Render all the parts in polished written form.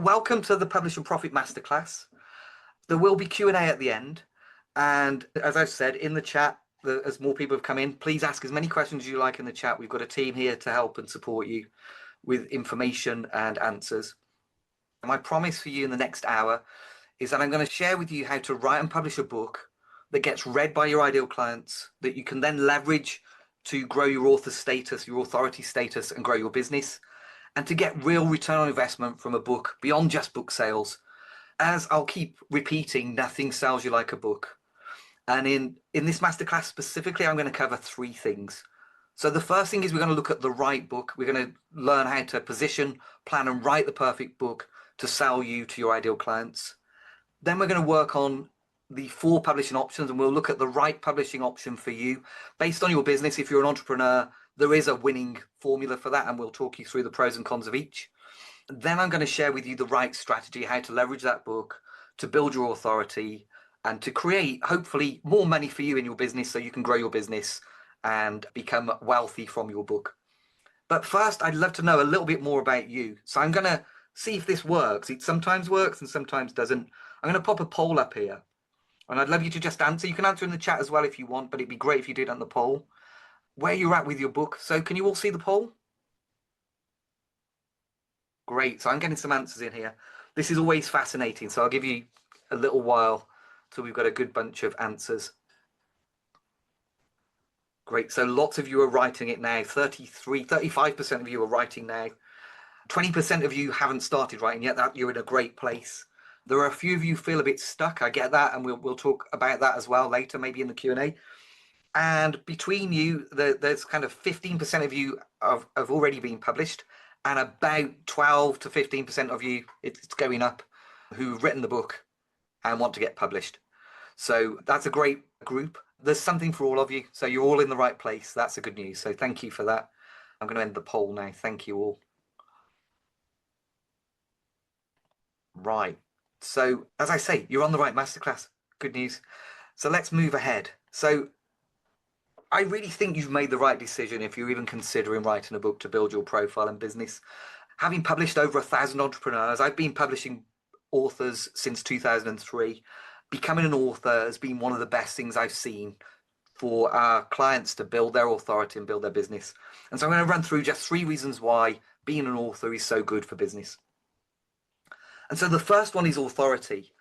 Welcome to the Publish and Profit Masterclass. There will be Q&A at the end. And as I've said in the chat, as more people have come in, please ask as many questions as you like in the chat. We've got a team here to help and support you with information and answers. My promise for you in the next hour is that I'm going to share with you how to write and publish a book that gets read by your ideal clients, that you can then leverage to grow your author status, your authority status, and grow your business, and to get real return on investment from a book beyond just book sales. As I'll keep repeating, nothing sells you like a book. And in this masterclass specifically, I'm going to cover three things. So the first thing is we're going to look at the right book. We're going to learn how to position, plan, and write the perfect book to sell you to your ideal clients. Then we're going to work on the 4 publishing options, and we'll look at the right publishing option for you based on your business. If you're an entrepreneur, there is a winning formula for that, and we'll talk you through the pros and cons of each. Then I'm going to share with you the right strategy, how to leverage that book to build your authority and to create, hopefully, more money for you in your business so you can grow your business and become wealthy from your book. But first, I'd love to know a little bit more about you. So I'm going to see if this works. It sometimes works and sometimes doesn't. I'm going to pop a poll up here, and I'd love you to just answer. You can answer in the chat as well if you want, but it'd be great if you did on the poll where you're at with your book. So can you all see the poll? Great. So I'm getting some answers in here. This is always fascinating. So I'll give you a little while till we've got a good bunch of answers. Great. So lots of you are writing it now. 35% of you are writing now. 20% of you haven't started writing yet. That you're in a great place. There are a few of you feel a bit stuck. I get that, and we'll talk about that as well later, maybe in the Q&A. And between you, there's kind of 15% of you have already been published, and about 12 to 15% of you, it's going up, who've written the book and want to get published. So that's a great group. There's something for all of you. So you're all in the right place. That's a good news. So thank you for that. I'm going to end the poll now. Thank you all. Right. So as I say, you're on the right masterclass. Good news. So let's move ahead. So I really think you've made the right decision if you're even considering writing a book to build your profile and business. Having published over 1,000 entrepreneurs, I've been publishing authors since 2003. Becoming an author has been one of the best things I've seen for our clients to build their authority and build their business. And so I'm going to run through just 3 reasons why being an author is so good for business. And so the first one is authority.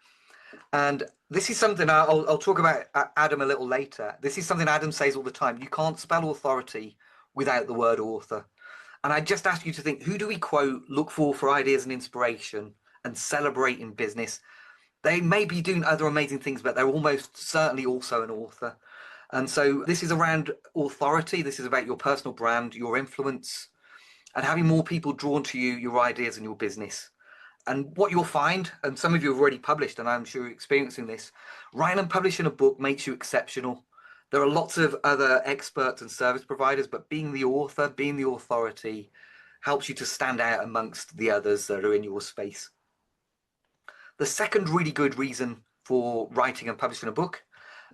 And this is something I'll talk about Adam a little later. This is something Adam says all the time. You can't spell authority without the word author. And I just ask you to think, who do we quote, look for ideas and inspiration, and celebrate in business? They may be doing other amazing things, but they're almost certainly also an author. And so this is around authority. This is about your personal brand, your influence, and having more people drawn to you, your ideas and your business. And what you'll find, and some of you have already published, and I'm sure you're experiencing this, writing and publishing a book makes you exceptional. There are lots of other experts and service providers, but being the author, being the authority, helps you to stand out amongst the others that are in your space. The second really good reason for writing and publishing a book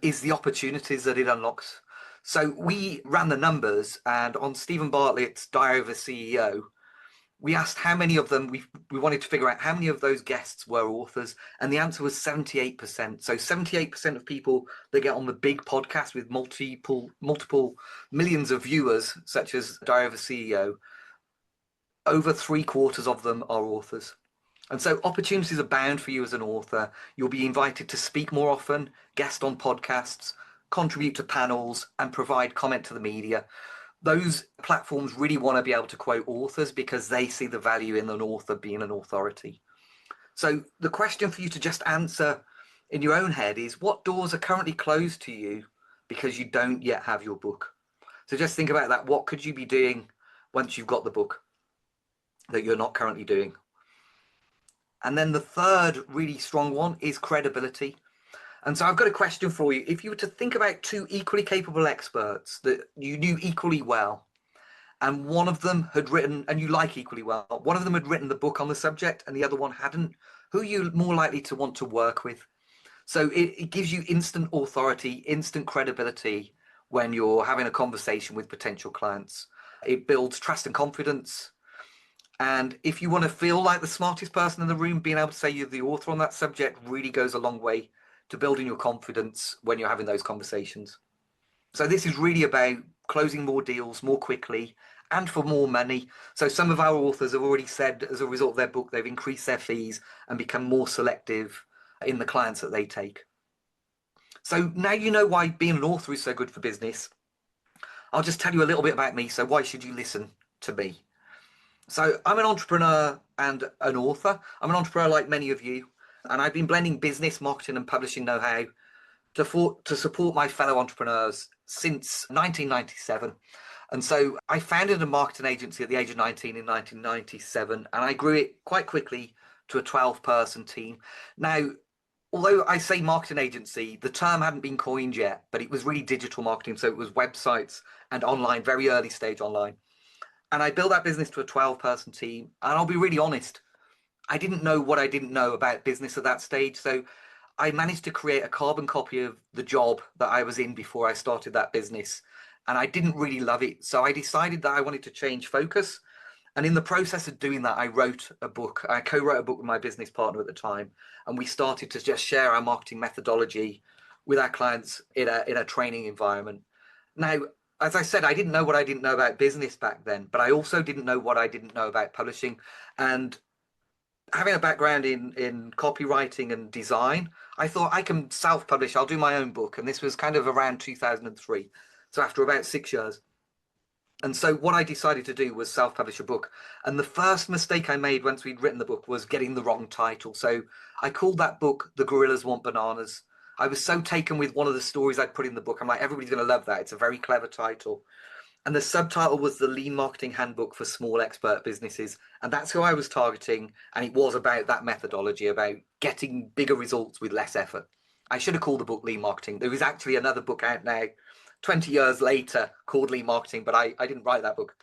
is the opportunities that it unlocks. So we ran the numbers, and on Stephen Bartlett's Diary of a CEO, we asked how many of them, we wanted to figure out how many of those guests were authors, and the answer was 78%. So 78% of people that get on the big podcast with multiple millions of viewers, such as Diary of a CEO, over 3/4 of them are authors. And so opportunities abound for you as an author. You'll be invited to speak more often, guest on podcasts, contribute to panels, and provide comment to the media. Those platforms really want to be able to quote authors because they see the value in an author being an authority. So the question for you to just answer in your own head is, what doors are currently closed to you because you don't yet have your book? So just think about that. What could you be doing once you've got the book that you're not currently doing? And then the third really strong one is credibility. And so I've got a question for you. If you were to think about 2 equally capable experts that you knew equally well, and one of them had written, and you like equally well, one of them had written the book on the subject and the other one hadn't, who are you more likely to want to work with? So it gives you instant authority, instant credibility when you're having a conversation with potential clients. It builds trust and confidence. And if you want to feel like the smartest person in the room, being able to say you're the author on that subject really goes a long way to building your confidence when you're having those conversations. So this is really about closing more deals more quickly and for more money. So some of our authors have already said as a result of their book, they've increased their fees and become more selective in the clients that they take. So now you know why being an author is so good for business. I'll just tell you a little bit about me. So why should you listen to me? So I'm an entrepreneur and an author. I'm an entrepreneur like many of you, and I've been blending business, marketing, and publishing know-how to support my fellow entrepreneurs since 1997. And so I founded a marketing agency at the age of 19 in 1997, and I grew it quite quickly to a 12-person team. Now, although I say marketing agency, the term hadn't been coined yet, but it was really digital marketing. So it was websites and online, very early stage online. And I built that business to a 12-person team. And I'll be really honest, I didn't know what I didn't know about business at that stage. So I managed to create a carbon copy of the job that I was in before I started that business. And I didn't really love it. So I decided that I wanted to change focus. And in the process of doing that, I wrote a book. I co-wrote a book with my business partner at the time. And we started to just share our marketing methodology with our clients in a training environment. Now, as I said, I didn't know what I didn't know about business back then, but I also didn't know what I didn't know about publishing. And having a background in copywriting and design, I thought I can self-publish. I'll do my own book. And this was kind of around 2003. So after about 6 years. And so what I decided to do was self-publish a book. And the first mistake I made once we'd written the book was getting the wrong title. So I called that book The Gorillas Want Bananas. I was so taken with one of the stories I'd put in the book. I'm like, everybody's going to love that. It's a very clever title. And the subtitle was The Lean Marketing Handbook for Small Expert Businesses. And that's who I was targeting. And it was about that methodology, about getting bigger results with less effort. I should have called the book Lean Marketing. There is actually another book out now, 20 years later, called Lean Marketing, but I didn't write that book.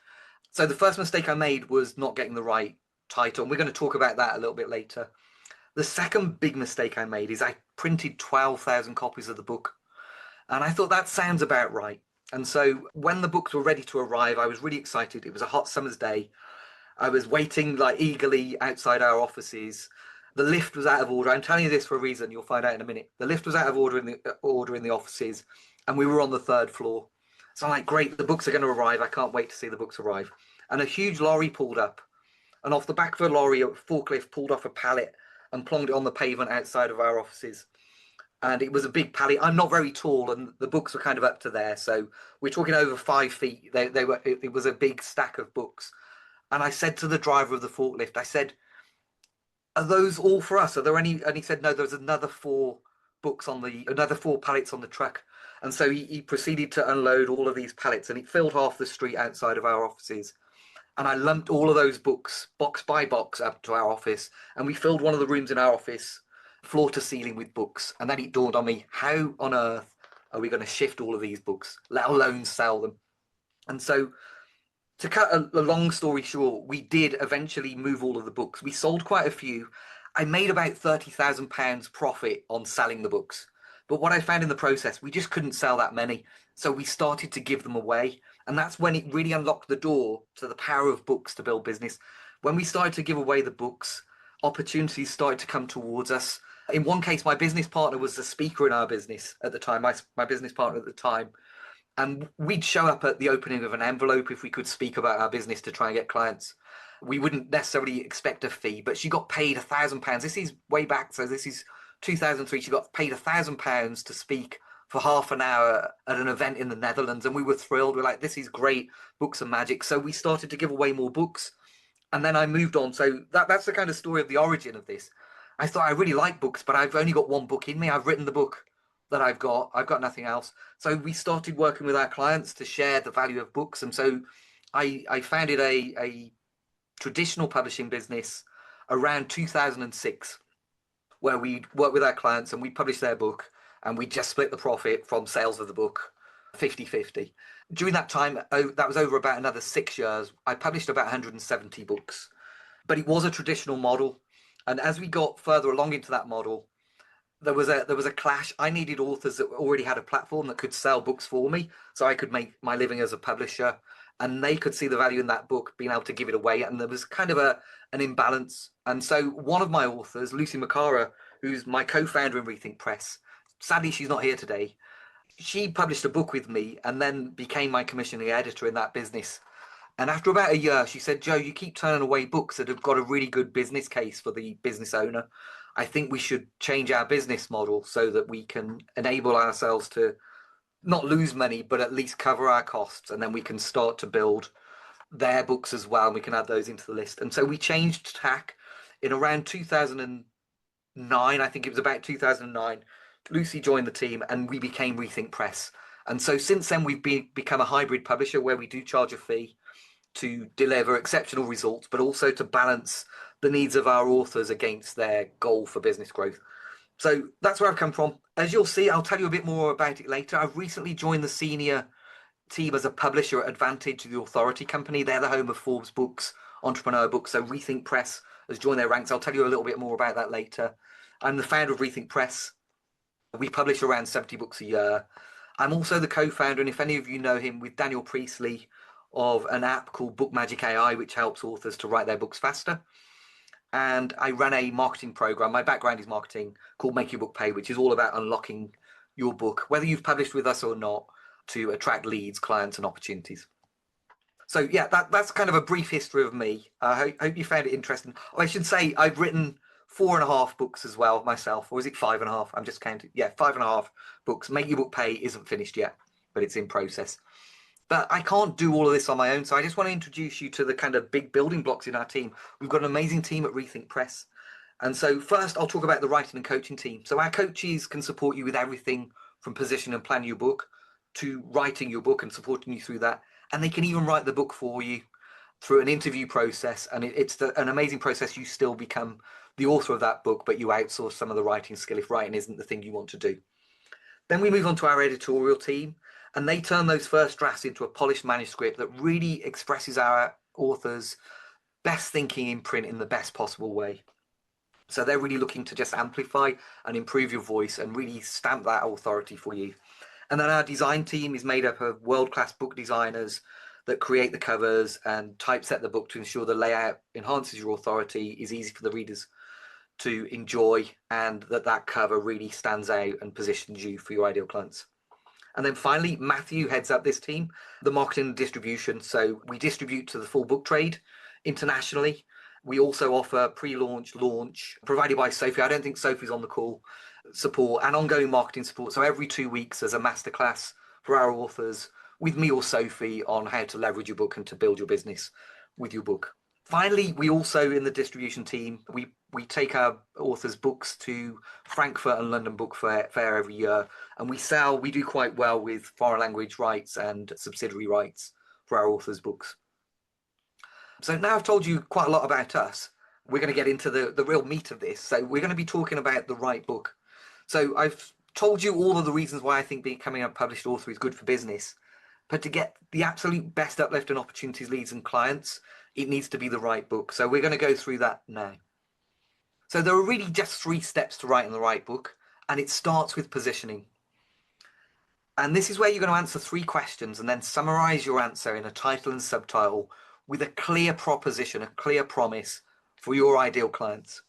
So the first mistake I made was not getting the right title. And we're going to talk about that a little bit later. The second big mistake I made is I printed 12,000 copies of the book. And I thought that sounds about right. And so when the books were ready to arrive, I was really excited. It was a hot summer's day. I was waiting like eagerly outside our offices. The lift was out of order. I'm telling you this for a reason. You'll find out in a minute. The lift was out of order in the offices, and we were on the third floor. So I'm like, great, the books are going to arrive. I can't wait to see the books arrive. And a huge lorry pulled up, and off the back of a lorry, a forklift pulled off a pallet and plonged it on the pavement outside of our offices. And it was a big pallet. I'm not very tall, and the books were kind of up to there. So we're talking over 5 feet. They were. It was a big stack of books. And I said to the driver of the forklift, I said, "Are those all for us? Are there any?" And he said, "No, there's another another 4 pallets on the truck." And so he proceeded to unload all of these pallets, and it filled half the street outside of our offices. And I lumped all of those books, box by box, up to our office. And we filled one of the rooms in our office, floor to ceiling, with books. And then it dawned on me, how on earth are we going to shift all of these books, let alone sell them? And so, to cut a long story short, we did eventually move all of the books. We sold quite a few. I made about £30,000 profit on selling the books. But what I found in the process, we just couldn't sell that many. So we started to give them away. And that's when it really unlocked the door to the power of books to build business. When we started to give away the books, opportunities started to come towards us. In one case, my business partner was the speaker in our business at the time, my business partner at the time. And we'd show up at the opening of an envelope if we could speak about our business to try and get clients. We wouldn't necessarily expect a fee, but she got paid £1,000. This is way back, so this is 2003. She got paid £1,000 to speak for half an hour at an event in the Netherlands, and we were thrilled. We're like, this is great, books are magic. So we started to give away more books, and then I moved on. So that's the kind of story of the origin of this. I thought I really like books, but I've only got one book in me. I've written the book that I've got nothing else. So we started working with our clients to share the value of books. And so I founded a traditional publishing business around 2006, where we work with our clients and we publish their book, and we just split the profit from sales of the book 50-50. During that time, that was over about another 6 years, I published about 170 books. But it was a traditional model. And as we got further along into that model, there was a clash. I needed authors that already had a platform that could sell books for me, so I could make my living as a publisher. and they could see the value in that book, being able to give it away. And there was kind of an imbalance. And so one of my authors, Lucy Macara, who's my co-founder in Rethink Press, sadly she's not here today. She published a book with me and then became my commissioning editor in that business. And after about a year, she said, Joe, you keep turning away books that have got a really good business case for the business owner. I think we should change our business model so that we can enable ourselves to not lose money, but at least cover our costs. And then we can start to build their books as well. And we can add those into the list. And so we changed tack in around 2009. I think it was about 2009. Lucy joined the team and we became Rethink Press. And so since then, we've become a hybrid publisher where we do charge a fee to deliver exceptional results, but also to balance the needs of our authors against their goal for business growth. So that's where I've come from. As you'll see, I'll tell you a bit more about it later. I've recently joined the senior team as a publisher at Advantage, the authority company. They're the home of Forbes Books, Entrepreneur Books. So Rethink Press has joined their ranks. I'll tell you a little bit more about that later. I'm the founder of Rethink Press. We publish around 70 books a year. I'm also the co-founder, and if any of you know him, with Daniel Priestley, of an app called Book Magic AI, which helps authors to write their books faster. And I run a marketing program. My background is marketing, called Make Your Book Pay, which is all about unlocking your book, whether you've published with us or not, to attract leads, clients, and opportunities. So yeah, that's kind of a brief history of me. I hope you found it interesting. I should say I've written 4.5 books as well myself, or is it 5.5? I'm just counting. Yeah, 5.5 books. Make Your Book Pay isn't finished yet, but it's in process. But I can't do all of this on my own. So I just want to introduce you to the kind of big building blocks in our team. We've got an amazing team at Rethink Press. And so first, I'll talk about the writing and coaching team. So our coaches can support you with everything from position and plan your book to writing your book and supporting you through that. And they can even write the book for you through an interview process. And it's an amazing process. You still become the author of that book, but you outsource some of the writing skill if writing isn't the thing you want to do. Then we move on to our editorial team, and they turn those first drafts into a polished manuscript that really expresses our authors' best thinking in print in the best possible way. So they're really looking to just amplify and improve your voice and really stamp that authority for you. And then our design team is made up of world-class book designers that create the covers and typeset the book to ensure the layout enhances your authority, is easy for the readers to enjoy, and that cover really stands out and positions you for your ideal clients. And then finally, Matthew heads up this team, the marketing and distribution. So we distribute to the full book trade internationally. We also offer pre-launch, launch, provided by Sophie. I don't think Sophie's on the call, support and ongoing marketing support. So every 2 weeks there's a masterclass for our authors with me or Sophie on how to leverage your book and to build your business with your book. Finally, we also, in the distribution team, we take our authors' books to Frankfurt and London Book Fair every year, and we do quite well with foreign language rights and subsidiary rights for our authors' books. So now I've told you quite a lot about us. We're going to get into the real meat of this. So we're going to be talking about the right book. So I've told you all of the reasons why I think becoming a published author is good for business. But to get the absolute best uplift and opportunities, leads, and clients, it needs to be the right book. So we're going to go through that now. So there are really just 3 steps to writing the right book, and it starts with positioning. And this is where you're going to answer 3 questions and then summarize your answer in a title and subtitle with a clear proposition, a clear promise for your ideal clients.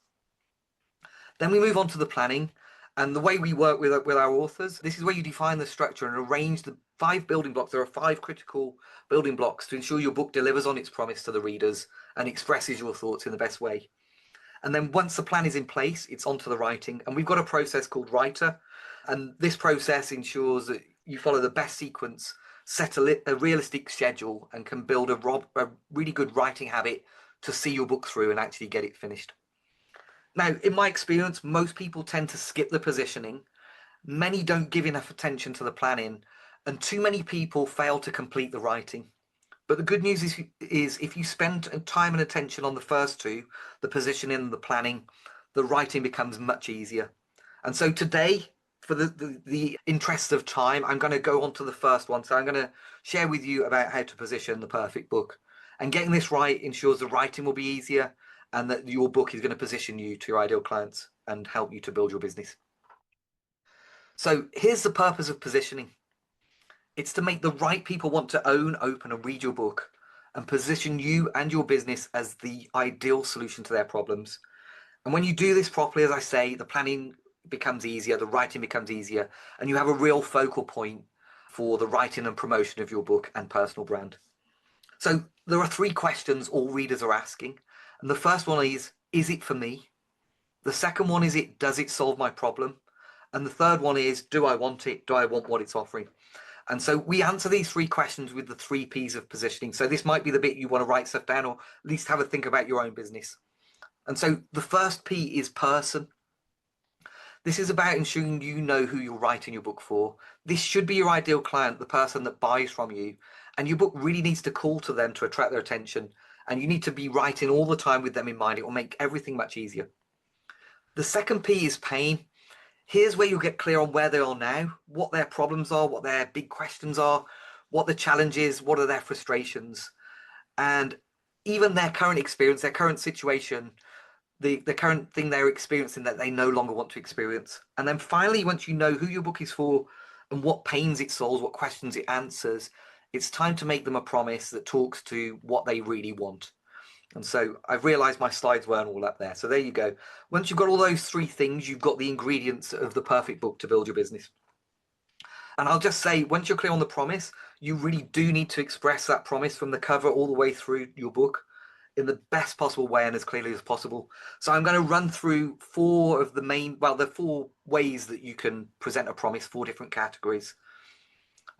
Then we move on to the planning. And the way we work with our authors, this is where you define the structure and arrange the 5 building blocks. There are 5 critical building blocks to ensure your book delivers on its promise to the readers and expresses your thoughts in the best way. And then once the plan is in place, it's on to the writing. And we've got a process called Writer. And this process ensures that you follow the best sequence, set a realistic schedule, and can build a really good writing habit to see your book through and actually get it finished. Now, in my experience, most people tend to skip the positioning. Many don't give enough attention to the planning, and too many people fail to complete the writing. But the good news is if you spend time and attention on the first 2, the positioning and the planning, the writing becomes much easier. And so today, for the interest of time, I'm going to go on to the first one. So I'm going to share with you about how to position the perfect book. And getting this right ensures the writing will be easier, and that your book is going to position you to your ideal clients and help you to build your business. So here's the purpose of positioning. It's to make the right people want to own, open, and read your book and position you and your business as the ideal solution to their problems. And when you do this properly, as I say, the planning becomes easier, the writing becomes easier, and you have a real focal point for the writing and promotion of your book and personal brand. So there are three questions all readers are asking. And the first one is it for me? The second one is does it solve my problem? And the third one is, do I want it? Do I want what it's offering? And so we answer these three questions with the three P's of positioning. So this might be the bit you want to write stuff down or at least have a think about your own business. And so the first P is person. This is about ensuring you know who you're writing your book for. This should be your ideal client, the person that buys from you. And your book really needs to call to them to attract their attention. And you need to be writing all the time with them in mind. It will make everything much easier. The second P is pain. Here's where you'll get clear on where they are now, what their problems are, what their big questions are, what the challenge is, what are their frustrations, and even their current experience, their current situation, the current thing they're experiencing that they no longer want to experience. And then finally, once you know who your book is for and what pains it solves, what questions it answers, it's time to make them a promise that talks to what they really want. And so I've realized my slides weren't all up there. So there you go. Once you've got all those three things, you've got the ingredients of the perfect book to build your business. And I'll just say, once you're clear on the promise, you really do need to express that promise from the cover all the way through your book in the best possible way and as clearly as possible. So I'm going to run through the four ways that you can present a promise, four different categories.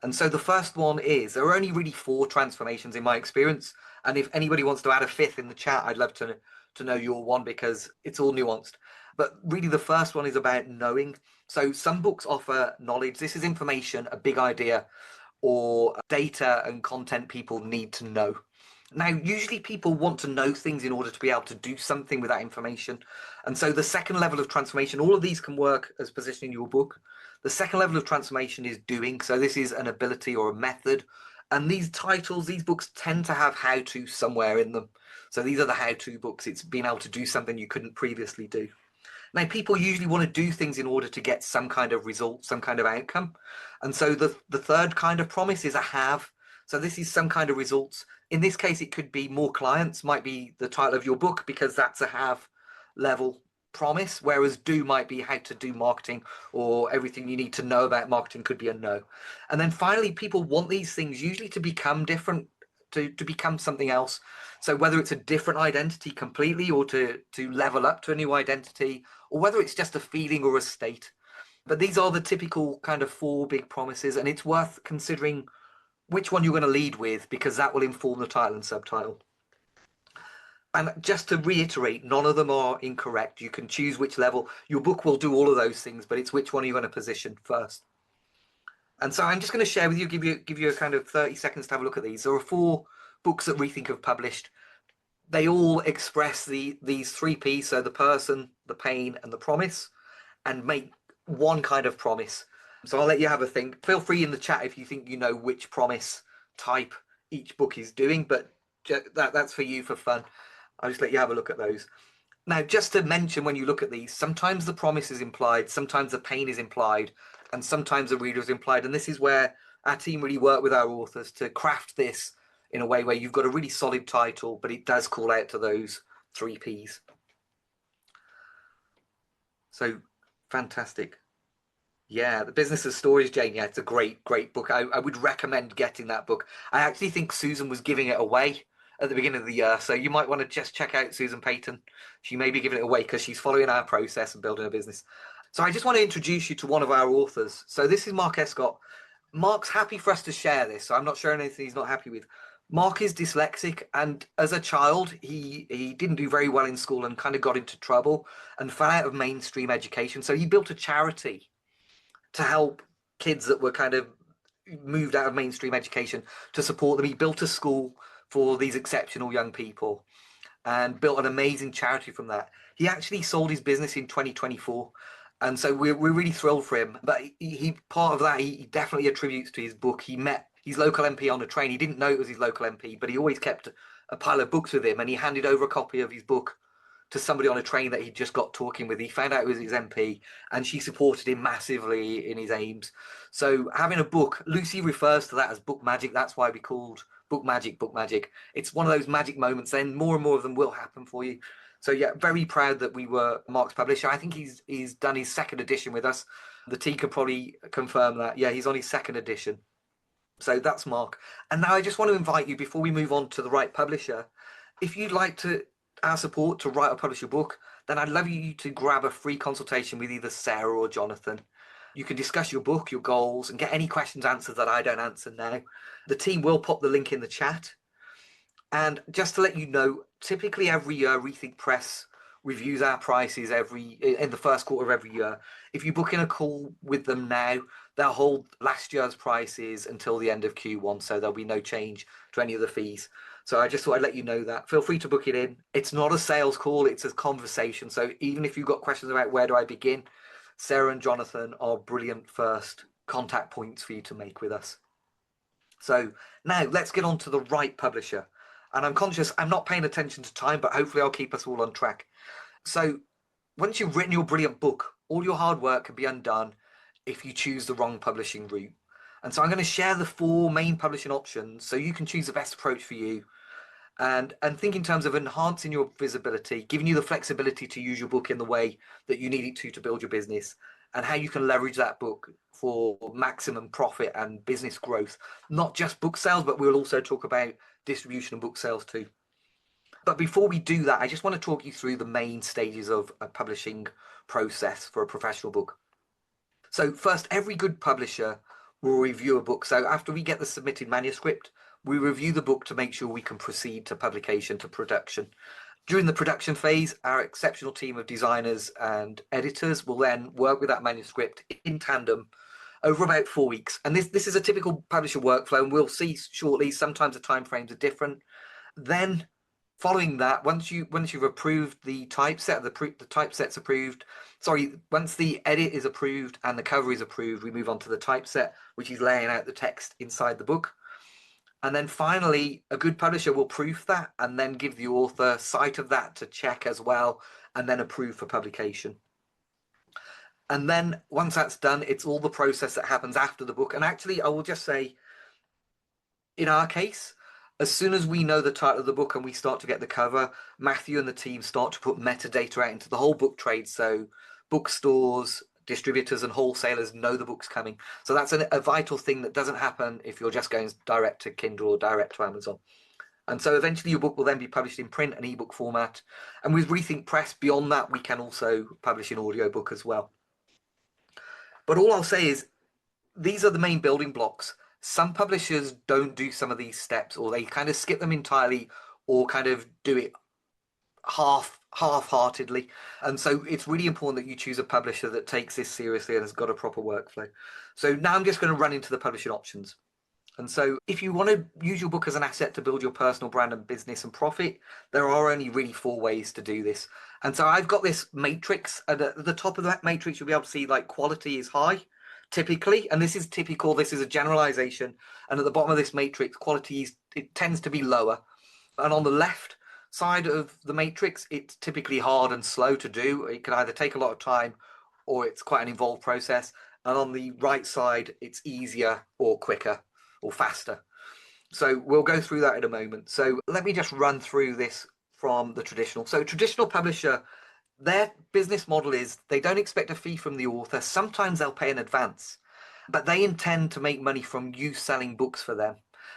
And so the first one is, there are only really four transformations in my experience. And if anybody wants to add a fifth in the chat, I'd love to know your one because it's all nuanced. But really the first one is about knowing. So some books offer knowledge. This is information, a big idea, or data and content people need to know. Now, usually people want to know things in order to be able to do something with that information. And so the second level of transformation, all of these can work as positioning your book. The second level of transformation is doing. So this is an ability or a method. And these titles, these books tend to have how-to somewhere in them. So these are the how-to books. It's being able to do something you couldn't previously do. Now, people usually want to do things in order to get some kind of result, some kind of outcome. And so the third kind of promise is a have. So this is some kind of results. In this case, it could be more clients, might be the title of your book, because that's a have level promise, whereas do might be how to do marketing, or everything you need to know about marketing could be a no. And then finally, people want these things usually to become different, to become something else. So whether it's a different identity completely, or to level up to a new identity, or whether it's just a feeling or a state. But these are the typical kind of four big promises, and it's worth considering which one you're going to lead with, because that will inform the title and subtitle. And just to reiterate, none of them are incorrect. You can choose which level. Your book will do all of those things, but it's which one you're going to position first. And so I'm just going to share with you, give you a kind of 30 seconds to have a look at these. There are four books that Rethink have published. They all express these three P's, so the person, the pain, and the promise, and make one kind of promise. So I'll let you have a think. Feel free in the chat if you think you know which promise type each book is doing, but that's for you for fun. I'll just let you have a look at those. Now, just to mention, when you look at these, sometimes the promise is implied, sometimes the pain is implied, and sometimes the reader is implied. And this is where our team really work with our authors to craft this in a way where you've got a really solid title, but it does call out to those three P's. So fantastic. Yeah, The Business of Stories, Jane. Yeah, it's a great book. I would recommend getting that book. I actually think Susan was giving it away at the beginning of the year. So you might want to just check out Susan Payton. She may be giving it away because she's following our process and building a business. So I just want to introduce you to one of our authors. So this is Mark Escott. Mark's happy for us to share this. So I'm not sharing anything he's not happy with. Mark is dyslexic, and as a child, he didn't do very well in school and kind of got into trouble and fell out of mainstream education. So he built a charity to help kids that were kind of moved out of mainstream education, to support them. He built a school for these exceptional young people and built an amazing charity from that. He actually sold his business in 2024. And so we're really thrilled for him. But he part of that, he definitely attributes to his book. He met his local MP on a train. He didn't know it was his local MP, but he always kept a pile of books with him. And he handed over a copy of his book to somebody on a train that he just got talking with. He found out it was his MP, and she supported him massively in his aims. So having a book, Lucy refers to that as book magic. That's why we called book magic, book magic. It's one of those magic moments. Then more and more of them will happen for you. So yeah, very proud that we were Mark's publisher. I think he's done his second edition with us. The T can probably confirm that. Yeah, he's on his second edition. So that's Mark. And now I just want to invite you, before we move on to the right publisher, if you'd like to our support to write or publish your book, then I'd love you to grab a free consultation with either Sarah or Jonathan. You can discuss your book, your goals, and get any questions answered that I don't answer now. The team will pop the link in the chat. And just to let you know, typically every year Rethink Press reviews our prices in the first quarter of every year. If you book in a call with them now, they'll hold last year's prices until the end of Q1, so there'll be no change to any of the fees. So I just thought I'd let you know that. Feel free to book it in. It's not a sales call, it's a conversation. So even if you've got questions about where do I begin, Sarah and Jonathan are brilliant first contact points for you to make with us. So now let's get on to the right publisher. And I'm conscious I'm not paying attention to time, but hopefully I'll keep us all on track. So once you've written your brilliant book, all your hard work can be undone if you choose the wrong publishing route. And so I'm going to share the 4 main publishing options so you can choose the best approach for you. And think in terms of enhancing your visibility, giving you the flexibility to use your book in the way that you need it to build your business, and how you can leverage that book for maximum profit and business growth. Not just book sales, but we'll also talk about distribution and book sales too. But before we do that, I just want to talk you through the main stages of a publishing process for a professional book. So first, every good publisher will review a book. So after we get the submitted manuscript, we review the book to make sure we can proceed to publication, to production. During the production phase, our exceptional team of designers and editors will then work with that manuscript in tandem over about 4 weeks. And this is a typical publisher workflow, and we'll see shortly, sometimes the timeframes are different. Then following that, once you've approved the typeset, the typeset's approved, once the edit is approved and the cover is approved, we move on to the typeset, which is laying out the text inside the book. And then finally, a good publisher will proof that and then give the author sight of that to check as well, and then approve for publication. And then once that's done, it's all the process that happens after the book. And actually, I will just say, in our case, as soon as we know the title of the book and we start to get the cover, Matthew and the team start to put metadata out into the whole book trade. So bookstores, distributors and wholesalers know the book's coming. So that's a vital thing that doesn't happen if you're just going direct to Kindle or direct to Amazon. And so eventually your book will then be published in print and ebook format. And with Rethink Press, beyond that, we can also publish an audiobook as well. But all I'll say is these are the main building blocks. Some publishers don't do some of these steps, or they kind of skip them entirely, or kind of do it half-heartedly. And so it's really important that you choose a publisher that takes this seriously and has got a proper workflow. So now I'm just going to run into the publishing options. And so if you want to use your book as an asset to build your personal brand and business and profit, there are only really 4 ways to do this. And so I've got this matrix, and at the top of that matrix, you'll be able to see like quality is high, typically, and this is typical, this is a generalization. And at the bottom of this matrix, quality it tends to be lower. And on the left side of the matrix, it's typically hard and slow to do. It can either take a lot of time or it's quite an involved process. And on the right side, it's easier or quicker or faster. So we'll go through that in a moment. So let me just run through this from the traditional. So traditional publisher, their business model is they don't expect a fee from the author. Sometimes they'll pay in advance, but they intend to make money from you selling books for them.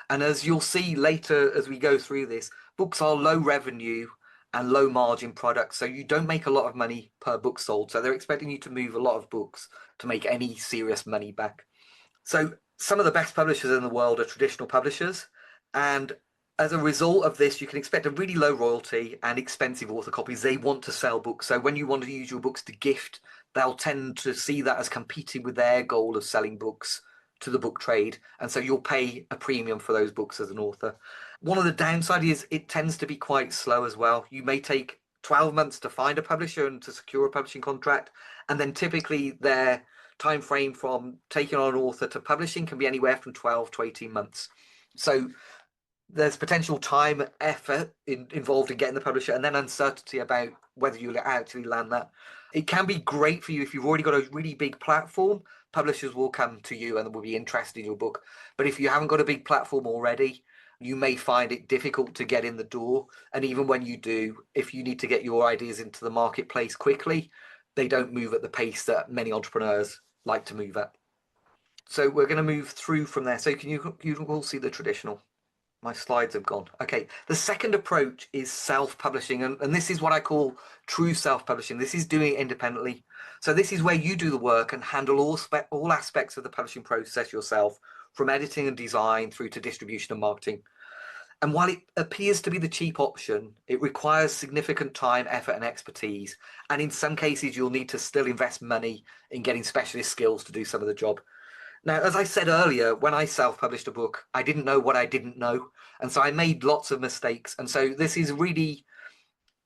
And as you'll see later as we go through this, books are low revenue and low margin products. So you don't make a lot of money per book sold. So they're expecting you to move a lot of books to make any serious money back. So some of the best publishers in the world are traditional publishers. And as a result of this, you can expect a really low royalty and expensive author copies. They want to sell books. So when you want to use your books to gift, they'll tend to see that as competing with their goal of selling books to the book trade. And so you'll pay a premium for those books as an author. One of the downside is it tends to be quite slow as well. You may take 12 months to find a publisher and to secure a publishing contract. And then typically their time frame from taking on an author to publishing can be anywhere from 12 to 18 months. So There's potential time, effort involved in getting the publisher, and then uncertainty about whether you'll actually land that. It can be great for you if you've already got a really big platform. Publishers will come to you and will be interested in your book. But if you haven't got a big platform already, you may find it difficult to get in the door. And even when you do, if you need to get your ideas into the marketplace quickly, they don't move at the pace that many entrepreneurs like to move at. So we're going to move through from there. So you all see the traditional. My slides have gone. Okay, the second approach is self-publishing, and this is what I call true self-publishing. This is doing it independently. So this is where you do the work and handle all aspects of the publishing process yourself, from editing and design through to distribution and marketing. And while it appears to be the cheap option, it requires significant time, effort, and expertise. And in some cases, you'll need to still invest money in getting specialist skills to do some of the job. Now, as I said earlier, when I self-published a book, I didn't know what I didn't know. And so I made lots of mistakes. And so this is really,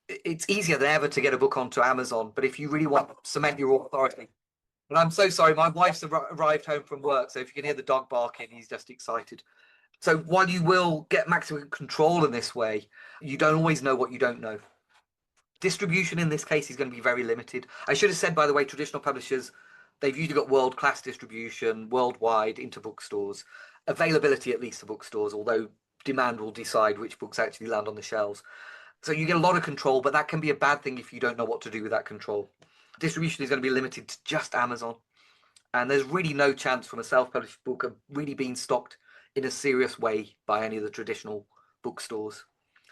it's easier than ever to get a book onto Amazon. But if you really want to cement your authority, and I'm so sorry, my wife's arrived home from work. So if you can hear the dog barking, he's just excited. So while you will get maximum control in this way, you don't always know what you don't know. Distribution in this case is going to be very limited. I should have said, by the way, traditional publishers, they've usually got world-class distribution worldwide into bookstores. Availability, at least, to bookstores, although demand will decide which books actually land on the shelves. So you get a lot of control, but that can be a bad thing if you don't know what to do with that control. Distribution is going to be limited to just Amazon. And there's really no chance from a self-published book of really being stocked in a serious way by any of the traditional bookstores.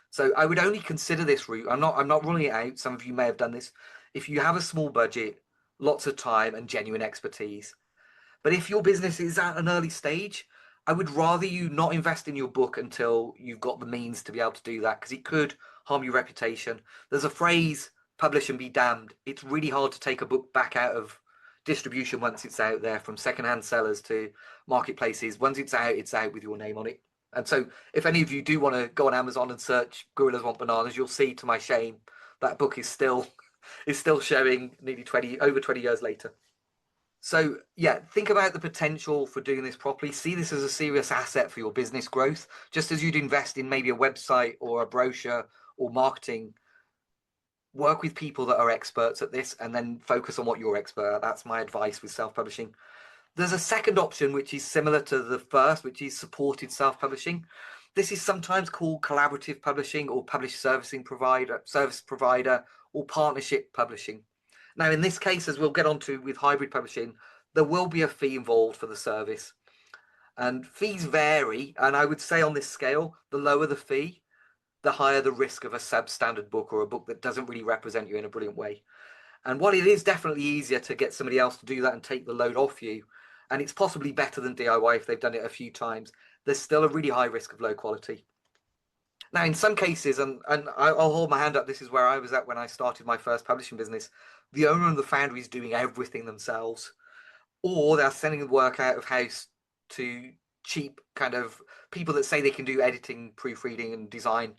So I would only consider this route. I'm not ruling it out. Some of you may have done this. If you have a small budget, lots of time and genuine expertise. But if your business is at an early stage, I would rather you not invest in your book until you've got the means to be able to do that, because it could harm your reputation. There's a phrase, publish and be damned. It's really hard to take a book back out of distribution once it's out there, from secondhand sellers to marketplaces. Once it's out with your name on it. And so if any of you do want to go on Amazon and search Gorillas Want Bananas, you'll see, to my shame, that book is still showing nearly 20 years later. So yeah, think about the potential for doing this properly. See this as a serious asset for your business growth, just as you'd invest in maybe a website or a brochure or marketing. Work with people that are experts at this and then focus on what you're expert at. That's my advice with self-publishing. There's a second option, which is similar to the first, which is supported self-publishing. This is sometimes called collaborative publishing or service provider, or partnership publishing. Now, in this case, as we'll get onto with hybrid publishing, there will be a fee involved for the service. And fees vary. And I would say on this scale, the lower the fee, the higher the risk of a substandard book or a book that doesn't really represent you in a brilliant way. And while it is definitely easier to get somebody else to do that and take the load off you, and it's possibly better than DIY if they've done it a few times, there's still a really high risk of low quality. Now, in some cases, and I'll hold my hand up, this is where I was at when I started my first publishing business, the owner and the founder is doing everything themselves, or they're sending the work out of house to cheap kind of people that say they can do editing, proofreading and design,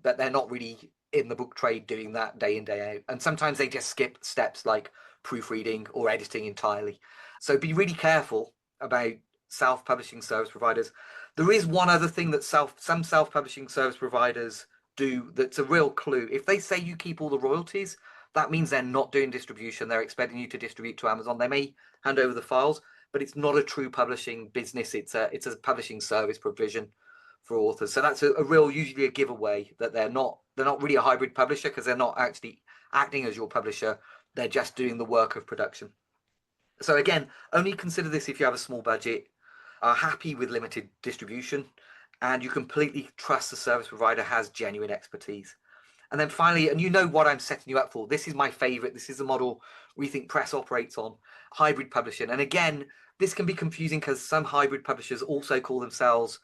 but they're not really in the book trade doing that day in, day out. And sometimes they just skip steps like proofreading or editing entirely. So be really careful about self-publishing service providers. There is one other thing that some self-publishing service providers do that's a real clue. If they say you keep all the royalties, that means they're not doing distribution. They're expecting you to distribute to Amazon. They may hand over the files, but it's not a true publishing business. It's a publishing service provision for authors. So that's usually a giveaway that they're not really a hybrid publisher, because they're not actually acting as your publisher. They're just doing the work of production. So again, only consider this if you have a small budget, are happy with limited distribution, and you completely trust the service provider has genuine expertise. And then finally, and you know what I'm setting you up for, this is my favorite, this is the model Rethink Press operates on, hybrid publishing. And again, this can be confusing because some hybrid publishers also call themselves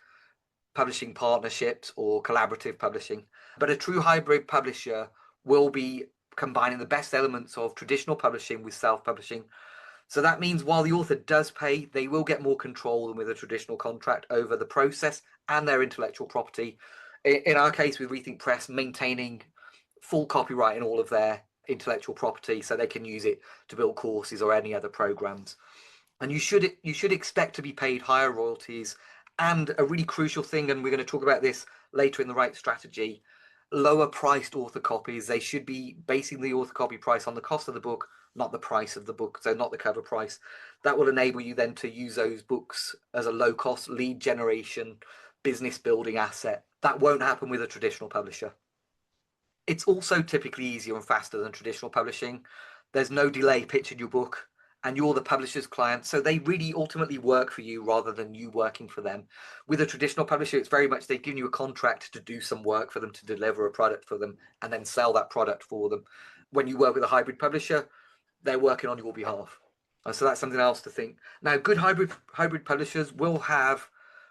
publishing partnerships or collaborative publishing. But a true hybrid publisher will be combining the best elements of traditional publishing with self-publishing. So that means while the author does pay, they will get more control than with a traditional contract over the process and their intellectual property. In our case with Rethink Press, maintaining full copyright in all of their intellectual property so they can use it to build courses or any other programs. And you should expect to be paid higher royalties And a really crucial thing, and we're going to talk about this later in the right strategy, lower priced author copies. They should be basing the author copy price on the cost of the book, not the price of the book, so not the cover price. That will enable you then to use those books as a low cost lead generation, business building asset. That won't happen with a traditional publisher. It's also typically easier and faster than traditional publishing. There's no delay pitching your book, and you're the publisher's client, so they really ultimately work for you rather than you working for them. With a traditional publisher, it's very much they've given you a contract to do some work for them, to deliver a product for them, and then sell that product for them. When you work with a hybrid publisher, they're working on your behalf. So that's something else to think. Now, good hybrid publishers will have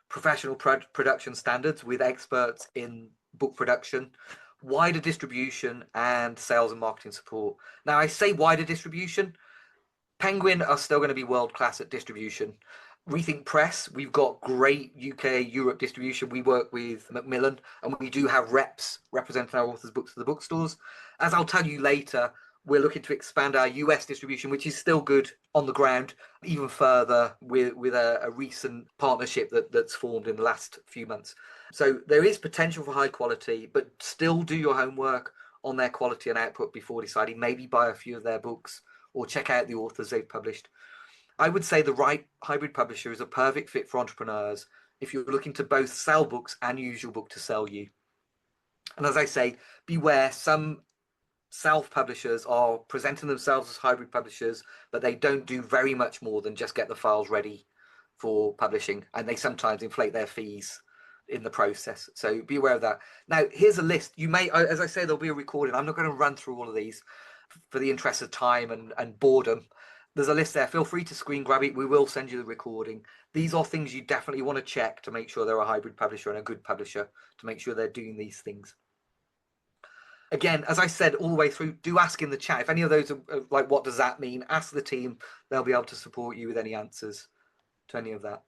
professional production standards with experts in book production, wider distribution, and sales and marketing support. Now, I say wider distribution. Penguin are still going to be world class at distribution. Rethink Press, we've got great UK, Europe distribution. We work with Macmillan, and we do have reps representing our authors' books to the bookstores. As I'll tell you later, we're looking to expand our US distribution, which is still good on the ground, even further with a recent partnership that's formed in the last few months. So there is potential for high quality, but still do your homework on their quality and output before deciding. Maybe buy a few of their books or check out the authors they've published. I would say the right hybrid publisher is a perfect fit for entrepreneurs if you're looking to both sell books and use your book to sell you. And as I say, beware, some self-publishers are presenting themselves as hybrid publishers, but they don't do very much more than just get the files ready for publishing, and they sometimes inflate their fees in the process. So be aware of that. Now, here's a list. You may, as I say, there'll be a recording. I'm not going to run through all of these for the interest of time and boredom. There's a list there. Feel free to screen grab it. We will send you the recording. These are things you definitely want to check to make sure they're a hybrid publisher and a good publisher, to make sure they're doing these things. Again, as I said all the way through, do ask in the chat. If any of those are like, what does that mean? Ask the team. They'll be able to support you with any answers to any of that.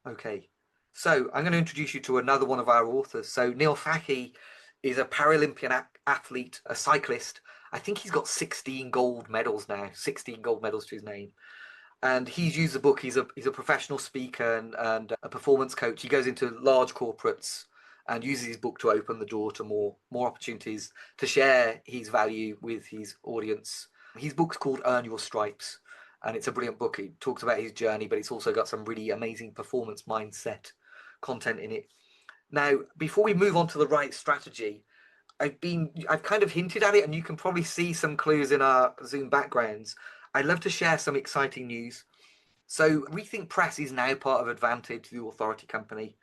Okay, so I'm going to introduce you to another one of our authors. So Neil Fahey is a Paralympian athlete, a cyclist. I think he's got 16 gold medals now, 16 gold medals to his name. And he's used the book. He's a professional speaker and a performance coach. He goes into large corporates and uses his book to open the door to more opportunities to share his value with his audience. His book's called Earn Your Stripes, and it's a brilliant book. It talks about his journey, but it's also got some really amazing performance mindset content in it. Now, before we move on to the right strategy, I've kind of hinted at it, and you can probably see some clues in our Zoom backgrounds. I'd love to share some exciting news. So Rethink Press is now part of Advantage, the authority company,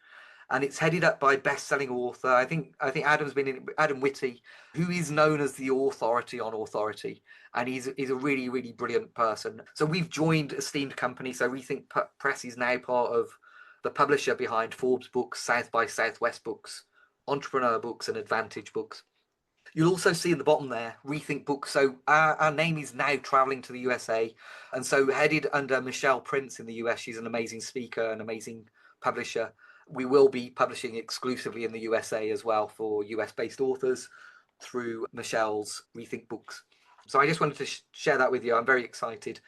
and it's headed up by best-selling author. I think Adam Whitty, who is known as the authority on authority, and he's a really, really brilliant person. So we've joined esteemed company. So Rethink Press is now part of the publisher behind Forbes Books, South by Southwest Books, Entrepreneur Books, and Advantage Books. You'll also see in the bottom there, Rethink Books. So our name is now traveling to the USA. And so headed under Michelle Prince in the US. She's an amazing speaker, an amazing publisher. We will be publishing exclusively in the USA as well for US-based authors through Michelle's Rethink Books. So I just wanted to share that with you. I'm very excited